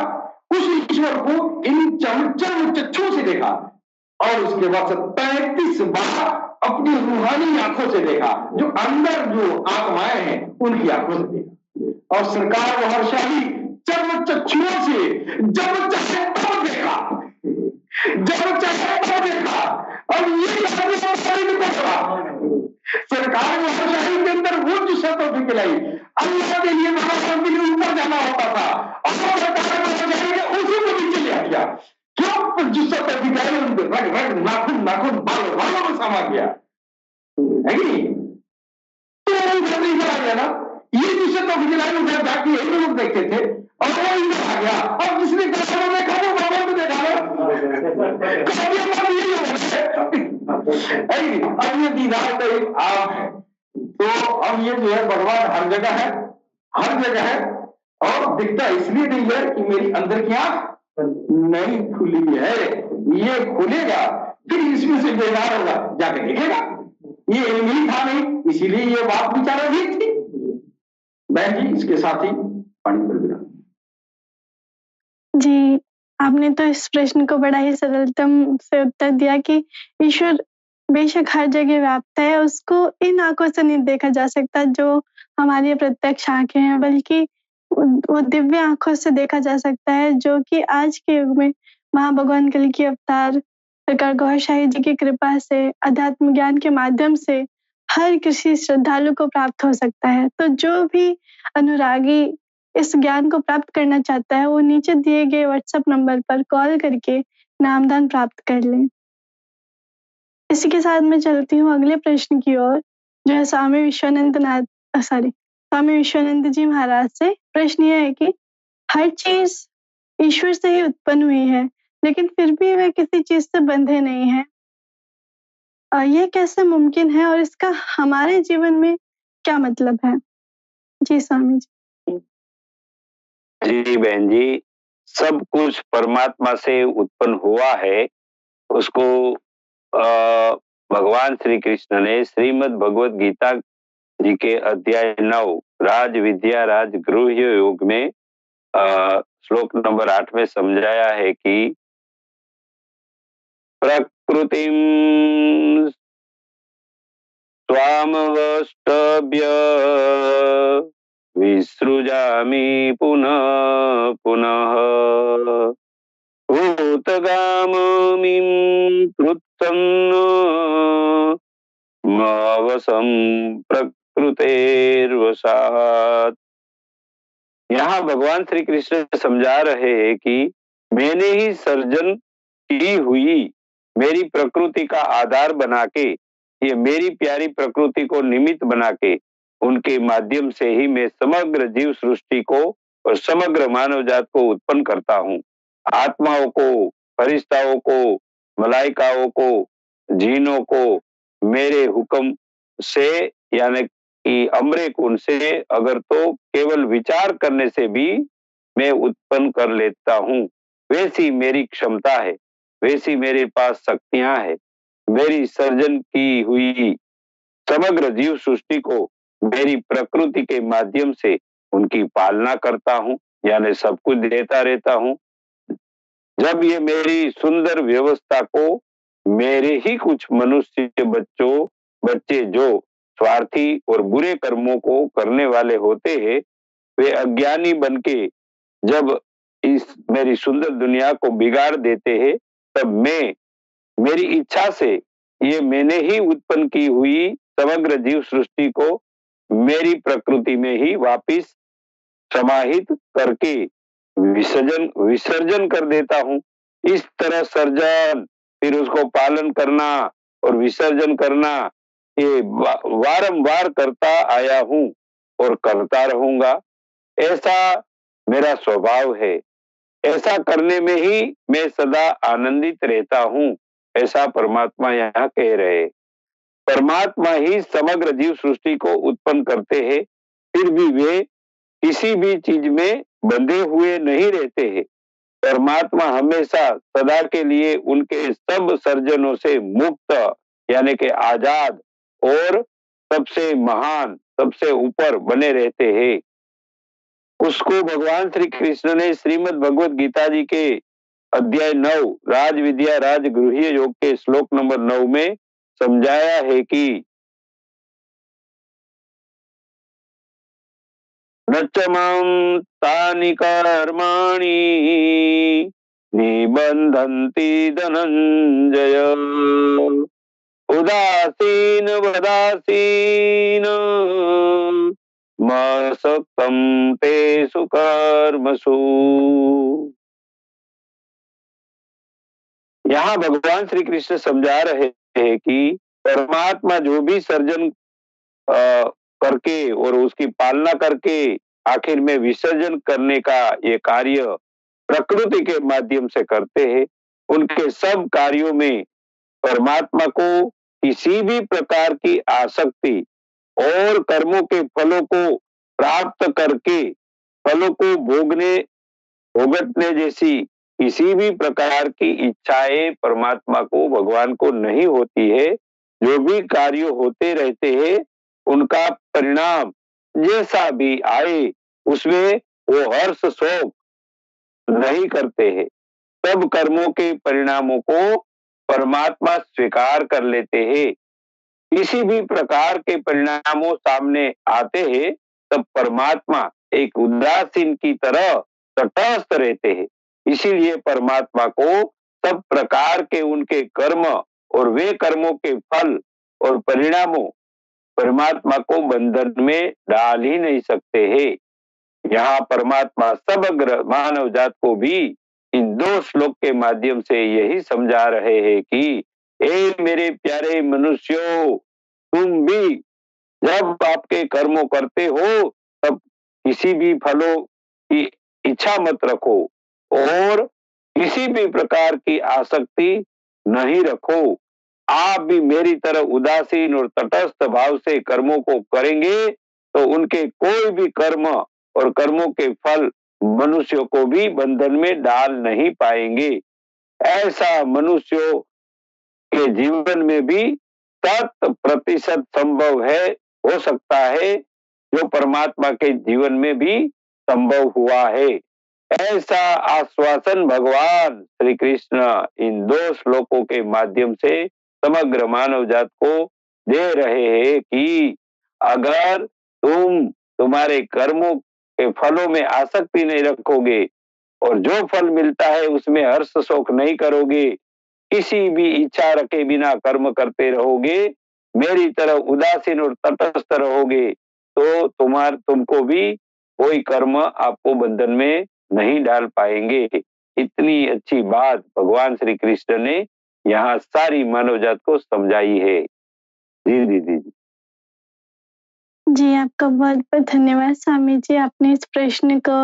उस ईश्वर को इन चमचम चक्षुओं से देखा। और उसके बाद 33 बार अपनी रूहानी आंखों से देखा, जो अंदर जो आत्माएं हैं उनकी आंखों से देखा। और सरकार महर्षि चर्म चक्षुओं से जब चाहे तब देखा, जब चाहे तब देखा। और ये सरकार महर्षि के अंदर वो जो शर्त दिलाई, अल्लाह के लिए महाराष्ट्र के लिए ऊपर जाना होता था और सरकार महर्षि ने उसी को नीचे ले आया। क्यों? जिस अधिकारी उनके रग रग नाखून नाखून बाल बालों में समा गया है कि नहीं? तो वो आ गया ना, ये जिसे तो खिलाई उधर जाके यही लोग देखते थे और वो इधर आ गया। और जिसने देखा वो देखा, वो बाबा को देखा अब ये दीदार तो एक आम है। तो अब ये जो है भगवान हर जगह है, हर जगह है। और दिखता इसलिए नहीं है कि मेरी अंदर की आंख नहीं खुली है, ये खुलेगा फिर इसमें से बेदार होगा, जाके देखेगा। ये इल्मी था नहीं, इसीलिए ये बात विचारा भी थी। बहन जी, इसके साथ ही पानी पर गिरा। जी, आपने तो इस प्रश्न को बड़ा ही सरलतम से उत्तर दिया कि ईश्वर बेशक हर जगह व्याप्त है, उसको इन आँखों से नहीं देखा जा सकता जो हमारी प्रत्यक्ष आँखें हैं, बल्कि वो दिव्य आँखों से देखा जा सकता है, जो कि आज के युग में महाभगवान कल्कि अवतार सरकार गौहर शाही जी की कृपा से, अध्यात्म ज्ञान के माध्यम से हर किसी श्रद्धालु को प्राप्त हो सकता है। तो जो भी अनुरागी इस ज्ञान को प्राप्त करना चाहता है, वो नीचे दिए गए व्हाट्सएप नंबर पर कॉल करके नामदान प्राप्त कर लें। इसी के साथ मैं चलती हूँ अगले प्रश्न की ओर, जो है स्वामी विश्वानंद जी महाराज से। प्रश्न यह है कि हर चीज ईश्वर से ही उत्पन्न हुई है, लेकिन फिर भी वे किसी चीज से बंधे नहीं है। यह कैसे मुमकिन है और इसका हमारे जीवन में क्या मतलब है? जी स्वामी जी। जी बहन जी, सब कुछ परमात्मा से उत्पन्न हुआ है। उसको भगवान श्री कृष्ण ने श्रीमद् भगवत गीता जी के अध्याय 9 राज विद्या राज गृह्य योग में श्लोक नंबर 8 में समझाया है कि प्रकृतिम स्वामवष्टभ्य विसृजामि पुनः पुनः भूतगामिं कृत्सन्न मावसं प्रकृतेर्वशात्। यहाँ भगवान श्री कृष्ण समझा रहे हैं कि मैंने ही सर्जन की हुई मेरी प्रकृति का आधार बना के, ये मेरी प्यारी प्रकृति को निमित्त बना के, उनके माध्यम से ही मैं समग्र जीव सृष्टि को और समग्र मानव जात को उत्पन्न करता हूँ। आत्माओं को, फरिश्ताओं को, मलाइकाओं को, जीनों को मेरे हुक्म से, यानी कि अमरे कुंड से, अगर तो केवल विचार करने से भी मैं उत्पन्न कर लेता हूँ। वैसी मेरी क्षमता है, वैसी मेरे पास शक्तियां है। मेरी सर्जन की हुई समग्र जीव सृष्टि को मेरी प्रकृति के माध्यम से उनकी पालना करता हूँ, यानी सब कुछ देता रहता हूँ। जब ये मेरी सुंदर व्यवस्था को मेरे ही कुछ मनुष्य बच्चे जो स्वार्थी और बुरे कर्मों को करने वाले होते हैं, वे अज्ञानी बनके जब इस मेरी सुंदर दुनिया को बिगाड़ देते हैं, तब मैं मेरी इच्छा से ये मैंने ही उत्पन्न की हुई समग्र जीव सृष्टि को मेरी प्रकृति में ही वापिस समाहित करके विसर्जन कर देता हूँ। इस तरह सर्जन, फिर उसको पालन करना और विसर्जन करना, ये वारंवार करता आया हूँ और करता रहूंगा। ऐसा मेरा स्वभाव है। ऐसा करने में ही मैं सदा आनंदित रहता हूँ, ऐसा परमात्मा यहाँ कह रहे। परमात्मा ही समग्र जीव सृष्टि को उत्पन्न करते हैं, फिर भी वे किसी भी चीज में बंधे हुए नहीं रहते हैं। परमात्मा हमेशा सदा के लिए उनके सब सर्जनों से मुक्त, यानी कि आजाद और सबसे महान, सबसे ऊपर बने रहते हैं। उसको भगवान श्री कृष्ण ने श्रीमद् भगवत गीता जी के अध्याय 9 राज विद्या राजगृह्य योग के श्लोक नंबर 9 में समझाया है कि न च मां तानि कर्माणि निबन्धन्ति धनञ्जय उदासीन वदासीन मसक्तं तेषु कर्मसु। यहाँ भगवान श्री कृष्ण समझा रहे हैं कि परमात्मा जो भी सर्जन करके और उसकी पालना करके आखिर में विसर्जन करने का ये कार्य प्रकृति के माध्यम से करते हैं, उनके सब कार्यों में परमात्मा को किसी भी प्रकार की आसक्ति और कर्मों के फलों को प्राप्त करके फलों को भोगतने जैसी किसी भी प्रकार की इच्छाएं परमात्मा को भगवान को नहीं होती है। जो भी कार्य होते रहते हैं उनका परिणाम जैसा भी आए उसमें वो हर्ष शोक नहीं करते हैं। सब कर्मों के परिणामों को परमात्मा स्वीकार कर लेते हैं। किसी भी प्रकार के परिणामों सामने आते हैं तब परमात्मा एक उदासीन की तरह तटस्थ रहते हैं। इसीलिए परमात्मा को सब प्रकार के उनके कर्म और वे कर्मों के फल और परिणामों परमात्मा को बंधन में डाल ही नहीं सकते हैं। यहाँ परमात्मा समग्र मानव जात को भी इन 2 श्लोक के माध्यम से यही समझा रहे हैं कि ए मेरे प्यारे मनुष्यों, तुम भी जब आपके कर्मों करते हो तब किसी भी फलों की इच्छा मत रखो और किसी भी प्रकार की आसक्ति नहीं रखो। आप भी मेरी तरह उदासीन और तटस्थ भाव से कर्मों को करेंगे तो उनके कोई भी कर्म और कर्मों के फल मनुष्यों को भी बंधन में डाल नहीं पाएंगे। ऐसा मनुष्यों के जीवन में भी 100% संभव है, हो सकता है, जो परमात्मा के जीवन में भी संभव हुआ है। ऐसा आश्वासन भगवान श्री कृष्ण इन 2 श्लोकों के माध्यम से समग्र मानव जात को दे रहे हैं कि अगर तुम तुम्हारे कर्मों के फलों में आसक्ति नहीं रखोगे और जो फल मिलता है उसमें हर्ष शोक नहीं करोगे, किसी भी इच्छा रखे बिना कर्म करते रहोगे, मेरी तरह उदासीन और तटस्थ रहोगे, तो तुमको भी कोई कर्म आपको बंधन में नहीं डाल पाएंगे। इतनी अच्छी बात भगवान श्री कृष्ण ने यहाँ सारी मानव जात को समझाई है। जी दीदी जी। जी, आपका बहुत-बहुत धन्यवाद स्वामी जी, आपने इस प्रश्न को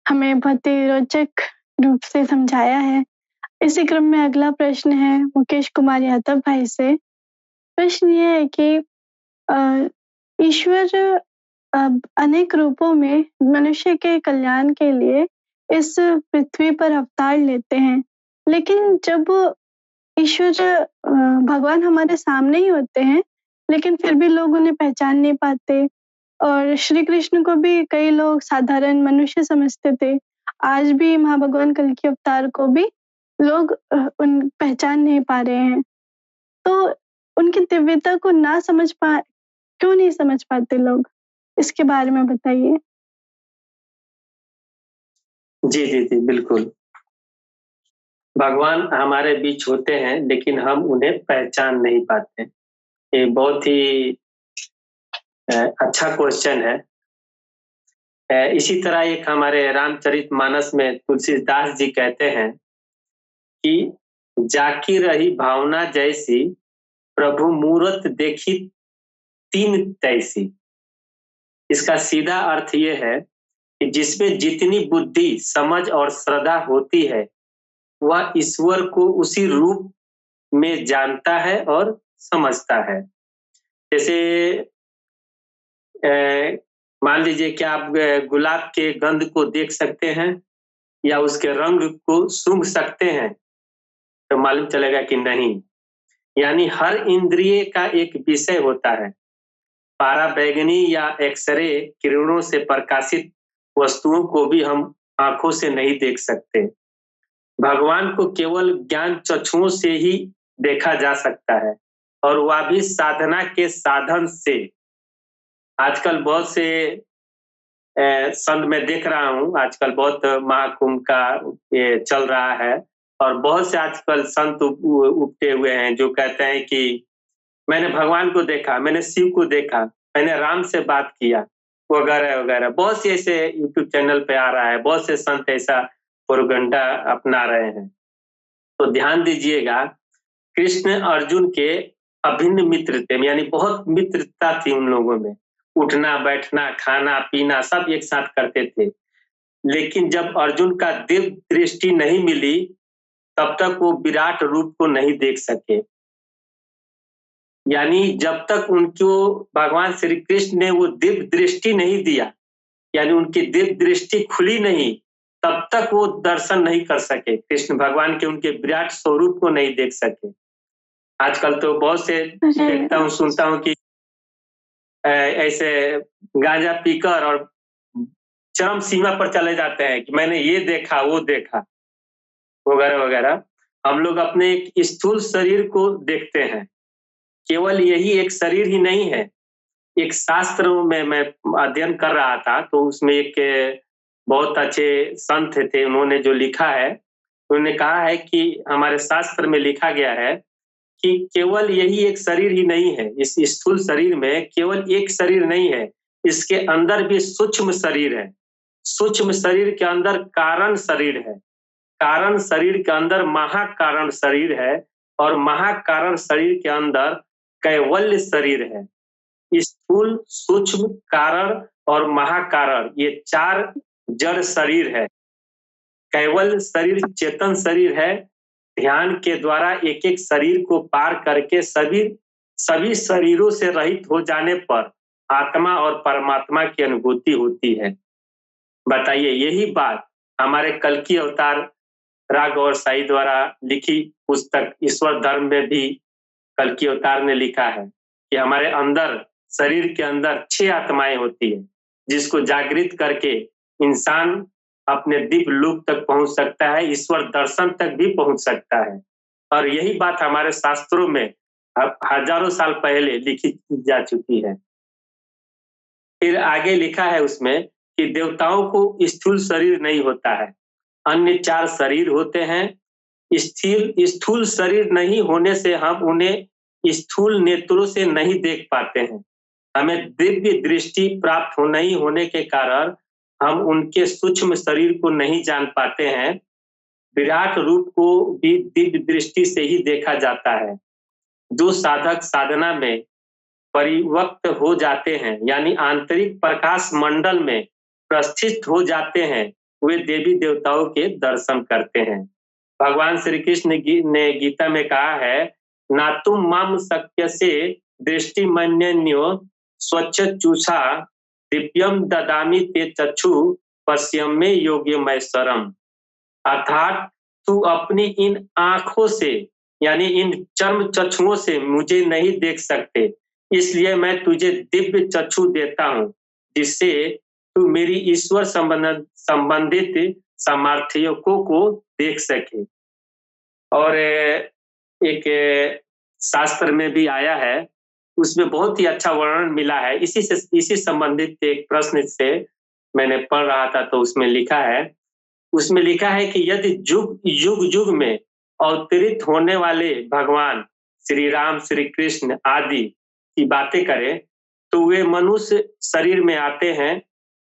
हमें बहुत ही रोचक रूप से समझाया है। इसी क्रम में अगला प्रश्न है मुकेश कुमार यादव भाई से। प्रश्न ये है कि ईश्वर अनेक रूपों में मनुष्य के कल्याण के लिए इस पृथ्वी पर अवतार लेते हैं, लेकिन जब ईश्वर भगवान हमारे सामने ही होते हैं, लेकिन फिर भी लोग उन्हें पहचान नहीं पाते और श्री कृष्ण को भी कई लोग साधारण मनुष्य समझते थे। आज भी महाभगवान कल के अवतार को भी लोग उन पहचान नहीं पा रहे हैं। तो उनकी दिव्यता को क्यों नहीं समझ पाते लोग? इसके बारे में बताइए। जी, जी, जी, बिल्कुल। भगवान हमारे बीच होते हैं लेकिन हम उन्हें पहचान नहीं पाते। ये बहुत ही अच्छा क्वेश्चन है। इसी तरह एक हमारे रामचरितमानस में तुलसीदास जी कहते हैं कि जाकी रही भावना जैसी प्रभु मूरत देखी तीन तैसी। इसका सीधा अर्थ ये है कि जिसमें जितनी बुद्धि, समझ और श्रद्धा होती है वह ईश्वर को उसी रूप में जानता है और समझता है। जैसे मान लीजिए कि आप गुलाब के गंध को देख सकते हैं या उसके रंग को सूंघ सकते हैं, तो मालूम चलेगा कि नहीं। यानी हर इंद्रिय का एक विषय होता है। पाराबैंगनी या एक्सरे किरणों से प्रकाशित वस्तुओं को भी हम आंखों से नहीं देख सकते। भगवान को केवल ज्ञान चक्षुओं से ही देखा जा सकता है, और वह भी साधना के साधन से। आजकल बहुत से संत मैं देख रहा हूँ, आजकल बहुत महाकुंभ का ये चल रहा है, और बहुत से आजकल संत उगते हुए हैं जो कहते हैं कि मैंने भगवान को देखा, मैंने शिव को देखा, मैंने राम से बात किया, वगैरह वगैरह। बहुत से ऐसे यूट्यूब चैनल पे आ रहा है, बहुत से संत ऐसा प्रोपेगेंडा अपना रहे हैं। तो ध्यान दीजिएगा, कृष्ण अर्जुन के अभिन्न मित्र थे, यानी बहुत मित्रता थी उन लोगों में। उठना बैठना खाना पीना सब एक साथ करते थे। लेकिन जब अर्जुन का दिव्य दृष्टि नहीं मिली, तब तक वो विराट रूप को नहीं देख सके। यानी जब तक उनको भगवान श्री कृष्ण ने वो दिव्य दृष्टि नहीं दिया, यानी उनकी दिव्य दृष्टि खुली नहीं, तब तक वो दर्शन नहीं कर सके, कृष्ण भगवान के उनके विराट स्वरूप को नहीं देख सके। आजकल तो बहुत से देखता हूँ, सुनता हूँ कि ऐसे गांजा पीकर और चरम सीमा पर चले जाते हैं कि मैंने ये देखा वो देखा वगैरह वगैरह। हम लोग अपने एक स्थूल शरीर को देखते हैं, केवल यही एक शरीर ही नहीं है। एक शास्त्र में मैं अध्ययन कर रहा था, तो उसमें एक बहुत अच्छे संत थे, उन्होंने जो लिखा है, उन्होंने कहा है कि हमारे शास्त्र में लिखा गया है कि केवल यही एक शरीर ही नहीं है। इस स्थूल शरीर में केवल एक शरीर नहीं है, इसके अंदर भी सूक्ष्म शरीर है। सूक्ष्म शरीर के अंदर कारण शरीर है, कारण शरीर के अंदर महाकारण शरीर है, और महाकारण शरीर के अंदर कैवल्य शरीर है। स्थूल, सूक्ष्म, कारण और महाकारण, ये 4 जड़ शरीर है। कैवल्य शरीर चेतन शरीर है। ध्यान के द्वारा एक एक शरीर को पार करके सभी शरीरों से रहित हो जाने पर आत्मा और परमात्मा की अनुभूति होती है। बताइए, यही बात हमारे कल्कि अवतार राग और साई द्वारा लिखी पुस्तक ईश्वर धर्म में भी कल्कि अवतार ने लिखा है कि हमारे अंदर, शरीर के अंदर 6 आत्माएं होती है, जिसको जागृत करके इंसान अपने दिव्य लोक तक पहुंच सकता है, ईश्वर दर्शन तक भी पहुंच सकता है। और यही बात हमारे शास्त्रों में हजारों साल पहले लिखी जा चुकी है। फिर आगे लिखा है उसमें कि देवताओं को स्थूल शरीर नहीं होता है, अन्य 4 शरीर होते हैं। स्थूल शरीर नहीं होने से हम उन्हें स्थूल नेत्रों से नहीं देख पाते हैं। हमें दिव्य दृष्टि प्राप्त नहीं होने के कारण हम उनके सूक्ष्म शरीर को नहीं जान पाते हैं। विराट रूप को भी दिव्य दृष्टि से ही देखा जाता है। जो साधक साधना में परिवक्त हो जाते हैं, यानी आंतरिक प्रकाश मंडल में प्रस्थित हो जाते हैं, वे देवी देवताओं के दर्शन करते हैं। भगवान श्री कृष्ण ने गीता में कहा है, ना तुम माम शक्य से दृष्टि मन्यो स्वच्छ चूषा दिव्यम ददामी ते चक्षु पश्यम में योग्य मैसरम। अर्थात तू अपनी इन आंखों से, यानी इन चर्म चक्षुओं से मुझे नहीं देख सकते, इसलिए मैं तुझे दिव्य चक्षु देता हूं, जिससे तू मेरी ईश्वर संबंधित सामर्थ्यों को देख सके। और एक शास्त्र में भी आया है, उसमें बहुत ही अच्छा वर्णन मिला है। इसी संबंधित एक प्रश्न से मैंने पढ़ रहा था, तो उसमें लिखा है कि यदि युग युग में अवतरित होने वाले भगवान श्री राम, श्री कृष्ण आदि की बातें करें, तो वे मनुष्य शरीर में आते हैं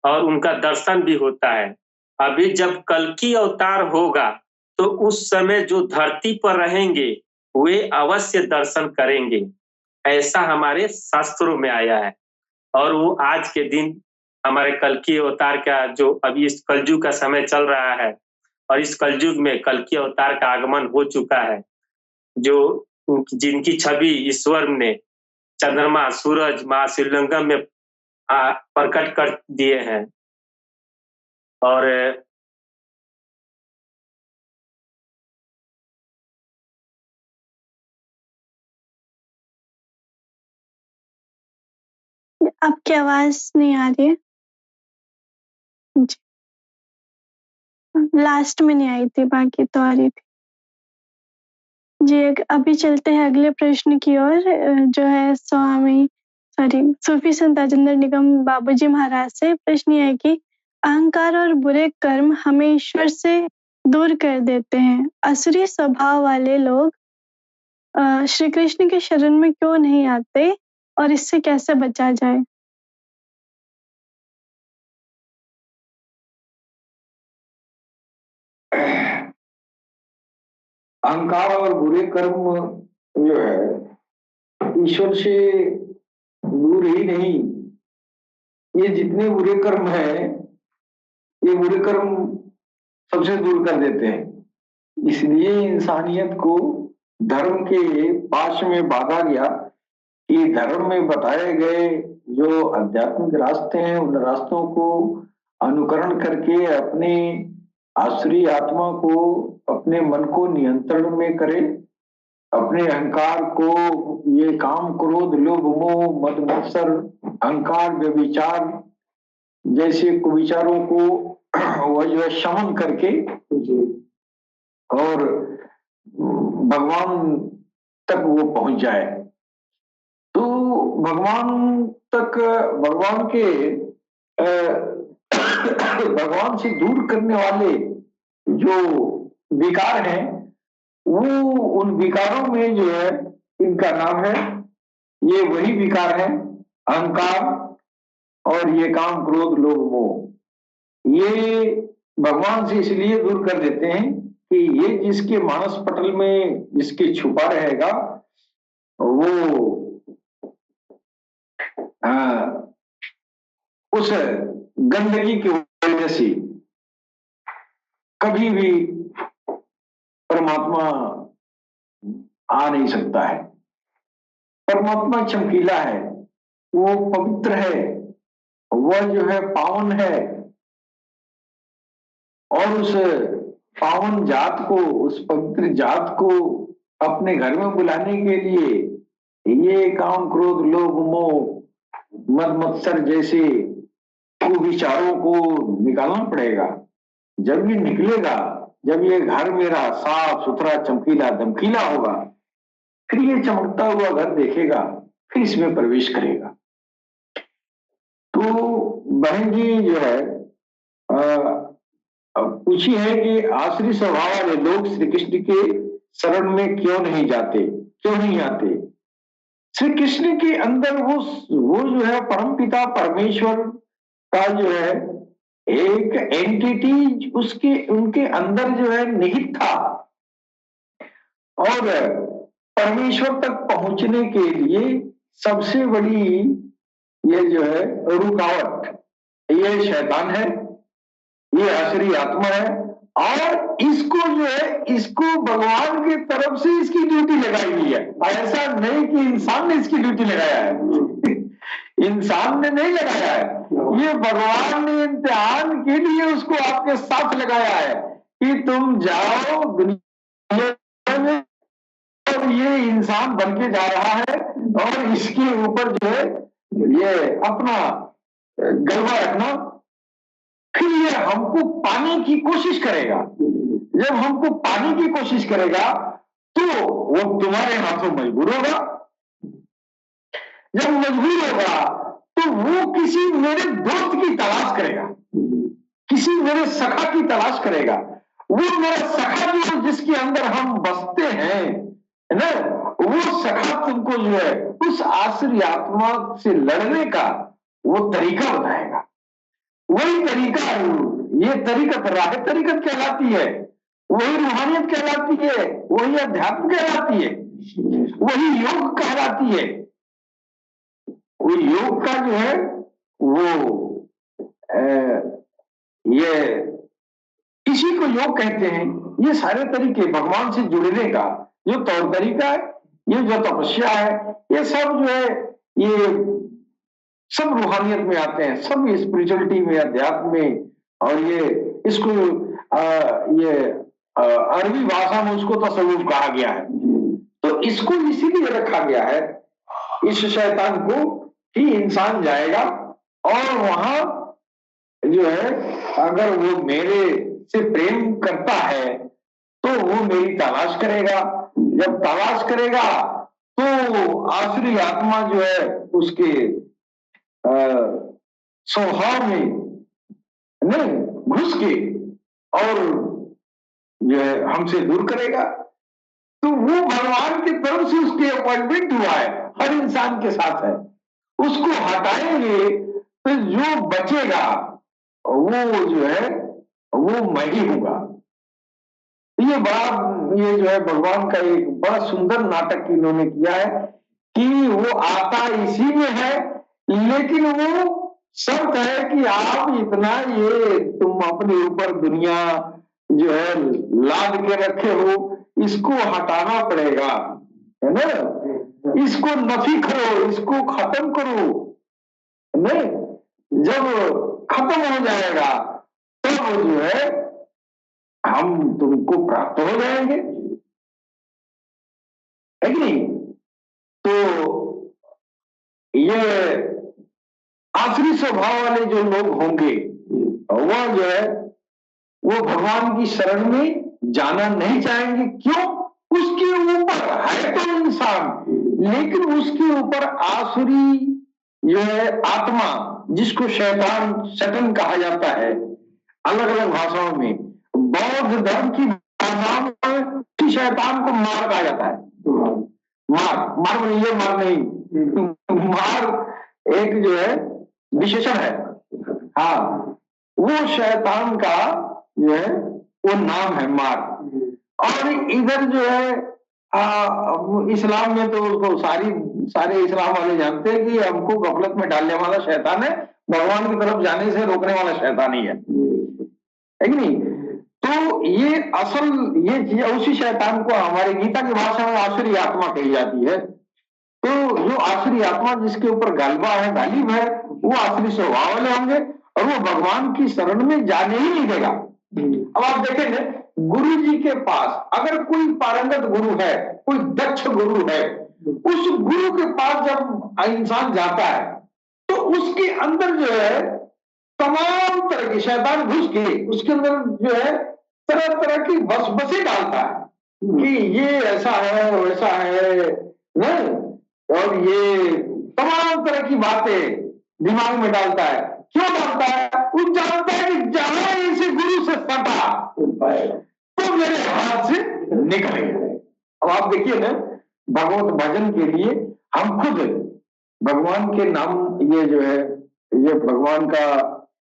और उनका दर्शन भी होता है। अभी जब कल्कि अवतार होगा, तो उस समय जो धरती पर रहेंगे वे अवश्य दर्शन करेंगे, ऐसा हमारे शास्त्रों में आया है। और वो आज के दिन हमारे कल्कि अवतार का, जो अभी इस कलयुग का समय चल रहा है, और इस कलयुग में कल्कि अवतार का आगमन हो चुका है, जो जिनकी छवि ईश्वर ने चंद्रमा, सूरज, महाशिवलिंगम में प्रकट कर दिए हैं। और आपकी आवाज नहीं आ रही है जी। लास्ट में नहीं आई थी, बाकी तो आ रही थी। जी, अभी चलते हैं अगले प्रश्न की ओर, जो है सूफी संत राजेंद्र निगम बाबूजी महाराज से। प्रश्न ये है कि अहंकार और बुरे कर्म हमें ईश्वर से दूर कर देते हैं। असुरी स्वभाव वाले लोग श्री कृष्ण के शरण में क्यों नहीं आते और इससे कैसे बचा जाए? अहंकार और बुरे कर्म जो है ईश्वर से दूर ही नहीं, ये जितने बुरे कर्म हैं ये बुरे कर्म सबसे दूर कर देते हैं। इसलिए इंसानियत को धर्म के पाश में बांधा गया कि धर्म में बताए गए जो आध्यात्मिक रास्ते हैं उन रास्तों को अनुकरण करके अपने आसुरी आत्मा को, अपने मन को नियंत्रण में करे, अपने अहंकार को, ये काम क्रोध लोभ मोह मद मत्सर अहंकार व्यभिचार जैसे कुविचारों को वह जो है शमन करके और भगवान तक वो पहुंच जाए। तो भगवान तक, भगवान के भगवान से दूर करने वाले जो विकार हैं वो उन विकारों में जो है इनका नाम है, ये वही विकार है अहंकार और ये काम क्रोध लोभ मोह। ये भगवान से इसलिए दूर कर देते हैं कि ये जिसके मानस पटल में जिसके छुपा रहेगा वो उस गंदगी की वजह से कभी भी परमात्मा आ नहीं सकता है। परमात्मा चमकीला है, वो पवित्र है, वह जो है पावन है और उस पावन जात को, उस पवित्र जात को अपने घर में बुलाने के लिए ये काम क्रोध लोभ मोह मद मत्सर जैसे विचारों को निकालना पड़ेगा। जब ये निकलेगा, जब ये घर मेरा साफ सुथरा चमकीला दमकीला होगा, फिर ये चमकता हुआ घर देखेगा, फिर इसमें प्रवेश करेगा। तो बहन जी जो है पूछी है कि आसुरी स्वभाव वाले लोग श्री कृष्ण के शरण में क्यों नहीं जाते, क्यों नहीं आते। श्री कृष्ण के अंदर वो जो है परमपिता परमेश्वर का जो है एक एंटिटी उसके उनके अंदर जो है निहित था और परमेश्वर तक पहुंचने के लिए सबसे बड़ी ये जो है रुकावट ये शैतान है, ये आसुरी आत्मा है और इसको जो है इसको भगवान की तरफ से इसकी ड्यूटी लगाई गई है। ऐसा नहीं कि इंसान ने इसकी ड्यूटी लगाया है इंसान ने नहीं लगाया है, ये भगवान ने इम्तिहान के लिए उसको आपके साथ लगाया है कि तुम जाओ दुनिया में और ये इंसान बन के जा रहा है और इसके ऊपर जो है ये अपना गलबा रखना, फिर ये हमको पाने की कोशिश करेगा। जब हमको पाने की कोशिश करेगा तो वो तुम्हारे हाथों मजबूर होगा। जब मजबूर होगा तो वो किसी मेरे दोस्त की तलाश करेगा, किसी मेरे सखा की तलाश करेगा। वो मेरा सखा जो जिसके अंदर हम बसते हैं है ना, वो सखा तुमको जो है उस आसुरी आत्मा से लड़ने का वो तरीका बताएगा। वही तरीका, ये तरीकत राह तरीकत कहलाती है, वही रूहानियत कहलाती है, वही अध्यात्म कहलाती है, वही योग कहलाती है। वो योग का जो है वो ये इसी को योग कहते हैं। ये सारे तरीके भगवान से जुड़ने का जो तौर तरीका है, ये जो तपस्या है, ये सब जो है ये सब रूहानियत में आते हैं, सब स्पिरिचुअलिटी में, अध्यात्म में। और ये इसको ये अरबी भाषा में उसको तसव्वुफ कहा गया है। तो इसको इसीलिए रखा गया है इस शैतान को कि इंसान जाएगा और वहां जो है अगर वो मेरे से प्रेम करता है तो वो मेरी तलाश करेगा। जब तलाश करेगा तो आसुरी आत्मा जो है उसके स्वभाव में नहीं घुस के और जो है हमसे दूर करेगा। तो वो भगवान की तरफ से उसकी अपॉइंटमेंट हुआ है, हर इंसान के साथ है। उसको हटाएंगे तो जो बचेगा वो जो है वो मैं ही हूंगा। ये जो है भगवान का एक बड़ा सुंदर नाटक इन्होंने किया है कि वो आता इसी में है, लेकिन वो शर्त है कि आप इतना ये तुम अपने ऊपर दुनिया जो है लाद के रखे हो, इसको हटाना पड़ेगा, है ना। इसको नफी करो, इसको खत्म करो, नहीं। जब खत्म हो जाएगा तब जो है हम तुमको प्राप्त हो जाएंगे, है कि नहीं। तो ये आखिरी स्वभाव वाले जो लोग होंगे वह जो है वो भगवान की शरण में जाना नहीं चाहेंगे। क्यों? उसके ऊपर है तो इंसान, लेकिन उसके ऊपर आसुरी जो है आत्मा, जिसको शैतान कहा जाता है अलग अलग भाषाओं में। बौद्ध धर्म की भाषाओं में शैतान को मार कहा जाता है। मार ये मार नहीं, मार एक जो है विशेषण है। हाँ, वो शैतान का जो है वो नाम है मार। और इधर जो है इस्लाम में तो उसको सारे इस्लाम वाले जानते हैं कि हमको गफलत में डालने वाला शैतान है, भगवान की तरफ जाने से रोकने वाला शैतान ही है कि नहीं। तो ये असल ये उसी शैतान को हमारे गीता की भाषा में आसुरी आत्मा कही जाती है। तो जो आसुरी आत्मा जिसके ऊपर गालिब है वो आसुरी स्वभाव वाले होंगे और वो भगवान की शरण में जाने ही नहीं देगा। अब आप देखेंगे गुरु जी के पास अगर कोई पारंगत गुरु है, कोई दक्ष गुरु है, उस गुरु के पास जब इंसान जाता है तो उसके अंदर जो है तमाम तरह की शैतान घुस के उसके अंदर जो है तरह तरह की बसे डालता है कि ये ऐसा है वैसा है ना, और ये तमाम तरह की बातें दिमाग में डालता है। क्यों डालता है? वो जानता है कि जहां इसे गुरु से सटा तो मेरे हाथ से निकल गया। अब आप देखिए ना, भगवत भजन के लिए हम खुद भगवान के नाम, ये जो है ये भगवान का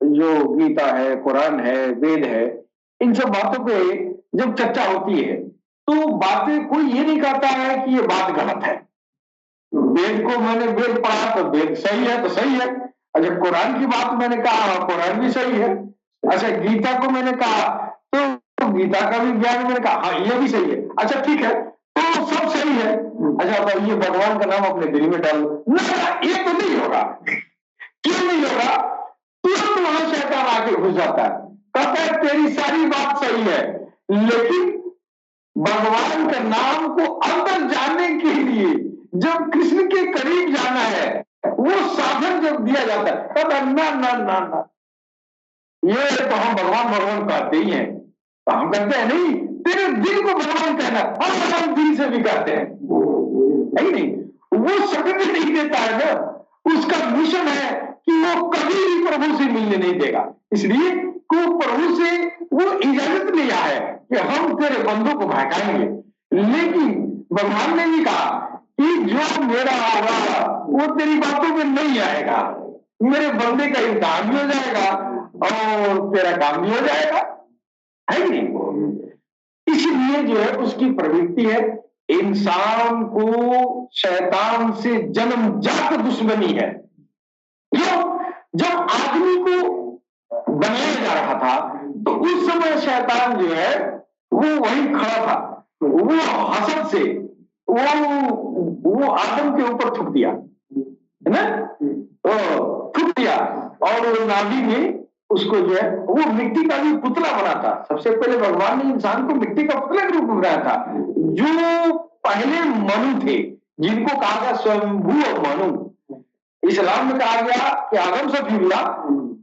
जो गीता है, कुरान है, वेद है, इन सब बातों पे जब चर्चा होती है तो बातें कोई ये नहीं कहता है कि ये बात गलत है। वेद को मैंने वेद पढ़ा तो वेद सही है तो सही है। अच्छा, कुरान की बात मैंने कहा, कुरान भी सही है। अच्छा, गीता को मैंने कहा तो गीता का भी ज्ञान मैंने कहा, हाँ ये भी सही है। अच्छा ठीक है, तो सब सही है। अच्छा, तो ये भगवान का नाम अपने दिल में डाल ना, ये तो नहीं होगा। क्यों नहीं होगा? तुरंत वहां शैतान आके घुस जाता है, कहता है तेरी सारी बात सही है, लेकिन भगवान के नाम को अंदर जाने के लिए जब कृष्ण के करीब जाना है वो साधन जब दिया जाता है तब ना ना ना ना, ये तो हम भगवान कहते ही हैं, तो हम कहते हैं नहीं, तेरे दिल को भगवान कहना, हम भगवान दिल से भी कहते हैं, नहीं वो शब्द भी नहीं देता है ना। उसका मिशन है कि वो कभी भी प्रभु से मिलने नहीं देगा, इसलिए को प्रभु से वो इजाजत लिया है कि हम तेरे बंधु को भड़काएंगे। लेकिन भगवान ने भी कहा कि जो मेरा होगा वो तेरी बातों में नहीं आएगा, मेरे बंदे का इम्तिहान भी हो जाएगा और तेरा काम भी हो जाएगा, है कि नहीं। इसलिए जो है उसकी प्रवृत्ति है, इंसान को शैतान से जन्मजात दुश्मनी है। क्यों? जब आदमी को बनाया जा रहा था तो उस समय शैतान जो है वो वहीं खड़ा था, वो हसद से वो आदम के ऊपर थूक दिया, है ना, तो थूक दिया और वो नाभि में उसको जो है वो मिट्टी का भी पुतला बना था। सबसे पहले भगवान ने इंसान को मिट्टी का पुतला के रूप में बनाया था। जो पहले मनु थे जिनको कहा गया स्वयंभू और मनु, इस्लाम में कहा गया कि आदम से भी हुआ,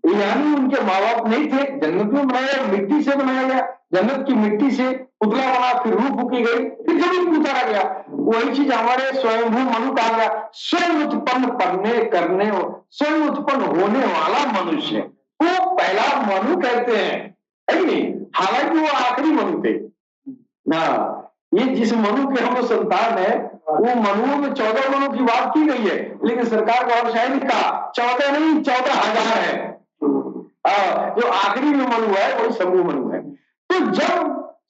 यानी उनके माँ बाप नहीं थे, जन्नत में बनाया, मिट्टी से बनाया गया, जन्नत की मिट्टी से पुतला बना, फिर रूह फूकी गई, फिर जमीन में उतारा गया। वही चीज हमारे स्वयंभू मनु कहा गया, स्वयं उत्पन्न करने स्वयं उत्पन्न होने वाला मनुष्य, वो पहला मनु कहते हैं, है कि नहीं? हालांकि वो आखिरी मनु थे ना। ये जिस मनु के हम संतान है, वो मनुओं में 14 मनु की बात की गई है, लेकिन सरकार का और शायद कहा 14 नहीं 14,000 है। जो आखिरी में मनु है वही शंभु मनु है। तो जब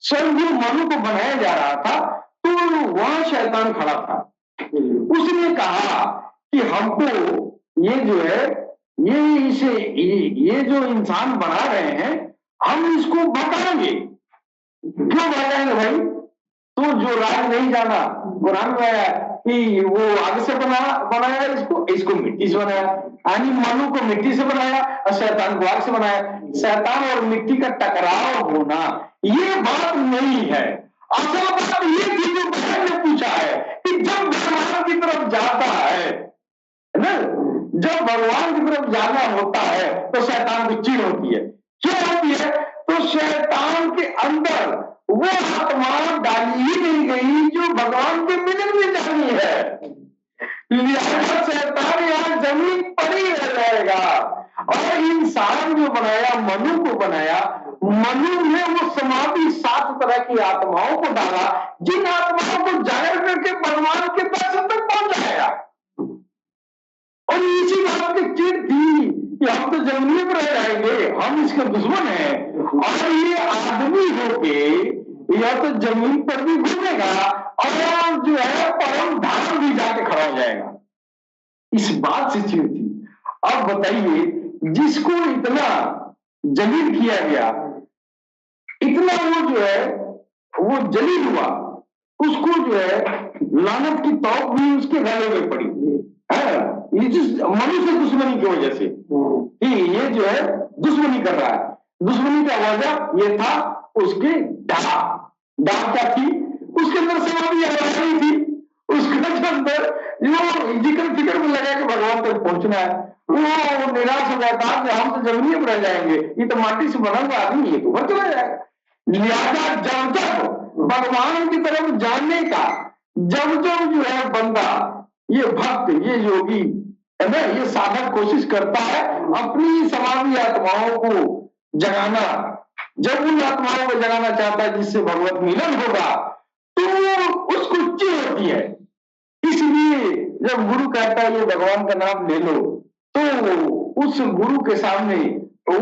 शंभु मनु को बनाया जा रहा था तो वहां शैतान खड़ा था। उसने कहा कि हमको ये जो है ये जो इंसान बना रहे हैं, हम इसको भगाएंगे। क्यों भगाएंगे भाई? तो जो राज नहीं जाना, कुरान में आया कि वो आग से बनाया इसको मिट्टी से बनाया, यानी मनु को मिट्टी से बनाया और शैतान को आग से बनाया। शैतान और मिट्टी का टकराव होना ये बात नहीं है। असल बात ये थी जो बहन ने पूछा है कि जब भगवान की तरफ जाता है ना, जब भगवान की तरफ जाना होता है तो शैतान को चिढ़ होती है। क्यों होती है? तो शैतान के अंदर वो आत्मा डाली ही नहीं गई जो भगवान के मिलन में जानी है। लिहाजा शैतान यहाँ जमीन पर ही रह जाएगा। और इंसान जो बनाया, मनु को बनाया, मनु में वो समाधि 7 तरह की आत्माओं को डाला, जिन आत्माओं को जाहिर करके भगवान के दर्शन तक पहुंच जाएगा। और इसी बात की चिड़ थी कि हम तो जमीन पर रह जाएंगे, हम इसके दुश्मन हैं, और ये आदमी होके या तो जमीन पर भी घूमेगा और जो है परम धाम भी जाके खड़ा हो जाएगा। इस बात से चिड़ थी। अब बताइए, जिसको इतना जलील किया गया, इतना वो जो है वो जलील हुआ, उसको जो है लानत की तौक भी उसके गले में पड़ी है। ये जिस मनुष्य दुश्मनी की वजह से कि ये जो है दुश्मनी कर रहा है। दुश्मनी का वजह ये था उसके डाक क्या थी, उसके अंदर समाधि नहीं थी, उसके अंदर जो जिक्र फिक्र में लगा कि भगवान तक पहुंचना है, वो निराश हो जाता है कि हम तो जमीन पर रह जाएंगे, ये तो माटी से बना हुआ आदमी, ये तो ऊपर चला जाएगा। लिहाजा जब तक भगवान की तरफ जाने का जब जो है बंदा, ये भक्त, ये योगी है ना, ये साधक कोशिश करता है अपनी समाधि आत्माओं को जगाना। जब उन आत्माओं को जगाना चाहता है जिससे भगवत मिलन होगा, तो उसको चिढ़ होती है। इसलिए जब गुरु कहता है ये भगवान का नाम ले लो, तो उस गुरु के सामने वो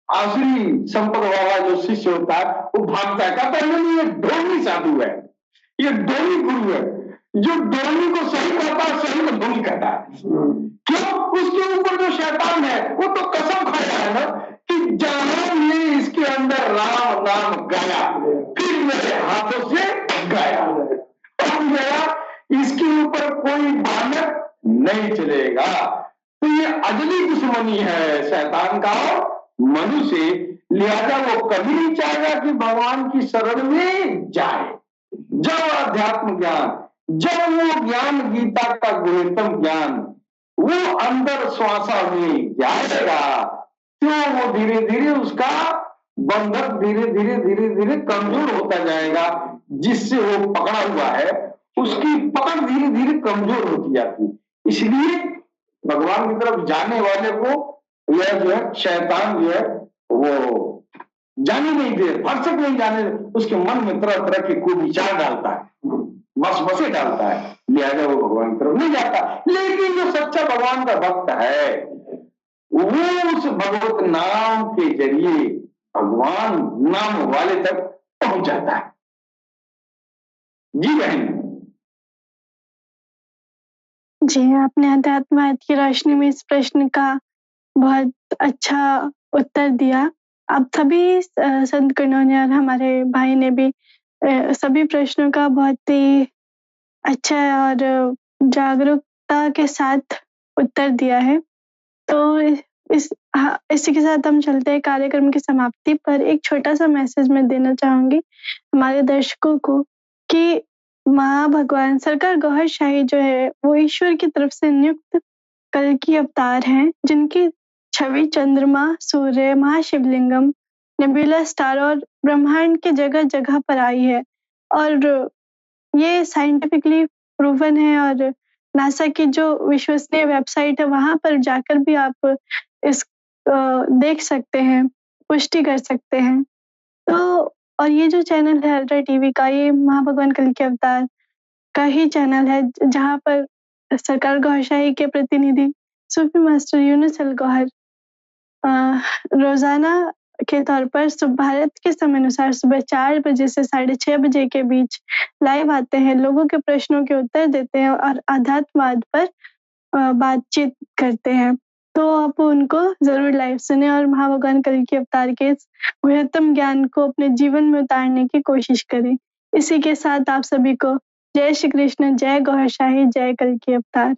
आसुरी संपद वाला जो शिष्य होता है वो भागता है, कहता है नहीं ये ढोंगी साधु है, ये ढोंगी गुरु है। जो ढोंगी को सही कहता है, सही को ढोंगी कहता है। क्यों? उसके ऊपर जो शैतान है वो तो कसम खाया है ना कि जहां ये इसके अंदर राम नाम गाया, फिर मेरे हाथों से गाया, और मेरा इसके ऊपर कोई बानक नहीं चलेगा। तो ये अजली दुश्मनी है शैतान का मनु से। लिहाजा वो कभी नहीं चाहेगा कि भगवान की शरण में जाए। जब अध्यात्म ज्ञान, जब वो ज्ञान गीता का गुरुतम ज्ञान वो अंदर श्वासा में जाएगा, तो वो धीरे धीरे उसका बंधक धीरे कमजोर होता जाएगा। जिससे वो पकड़ा हुआ है उसकी पकड़ धीरे धीरे कमजोर होती जाती। इसलिए भगवान की तरफ जाने वाले को यह जो है शैतान जो है वो जाने नहीं दे, फर्सत नहीं जाने, उसके मन में तरह तरह के कोई विचार डालता है, वसवसे डालता है। लिहाजा वो भगवान की तरफ नहीं जाता। लेकिन जो सच्चा भगवान का भक्त है वो उस भगवत नाम के जरिए भगवान नाम वाले तक पहुंच जाता है। जी बहन। जी, आपने अध्यात्म की रोशनी में इस प्रश्न का बहुत अच्छा उत्तर दिया। आप सभी संत कर्णों ने और हमारे भाई ने भी सभी प्रश्नों का बहुत ही अच्छा और जागरूकता के साथ उत्तर दिया है। तो इसी के साथ हम चलते हैं कार्यक्रम की समाप्ति पर। एक छोटा-सा मैसेज मैं देना चाहूँगी हमारे दर्शकों को कि माँ भगवान सरकार गौहर शाही जो है वो ईश्वर की तरफ से नियुक्त कल्कि अवतार हैं, जिनकी छवि चंद्रमा, सूर्य, महाशिवलिंगम, नेबुला स्टार और ब्रह्मांड के जगह-जगह पर आई है। और ये साइंटिफिकली प्रूवन है और नासा की जो विश्वसनीय वेबसाइट है वहाँ पर जाकर भी आप इस देख सकते हैं, पुष्टि कर सकते हैं। तो और ये जो चैनल है अल्ट्रा टीवी का, ये महाभगवान कल के अवतार का ही चैनल है जहाँ पर सरकार गौरशाही के प्रतिनिधि सूफी मास्टर यूनुस अल गौहर रोजाना के तौर पर भारत के समय अनुसार सुबह 4 बजे से 6:30 बजे के बीच लाइव आते हैं, लोगों के प्रश्नों के उत्तर देते हैं और आध्यात्मवाद पर बातचीत करते हैं। तो आप उनको ज़रूर लाइव सुनें और महाभगवान कल के अवतार के इस बृहत्तम ज्ञान को अपने जीवन में उतारने की कोशिश करें। इसी के साथ आप सभी को जय श्री कृष्ण, जय गौरशाही, जय कल के अवतार।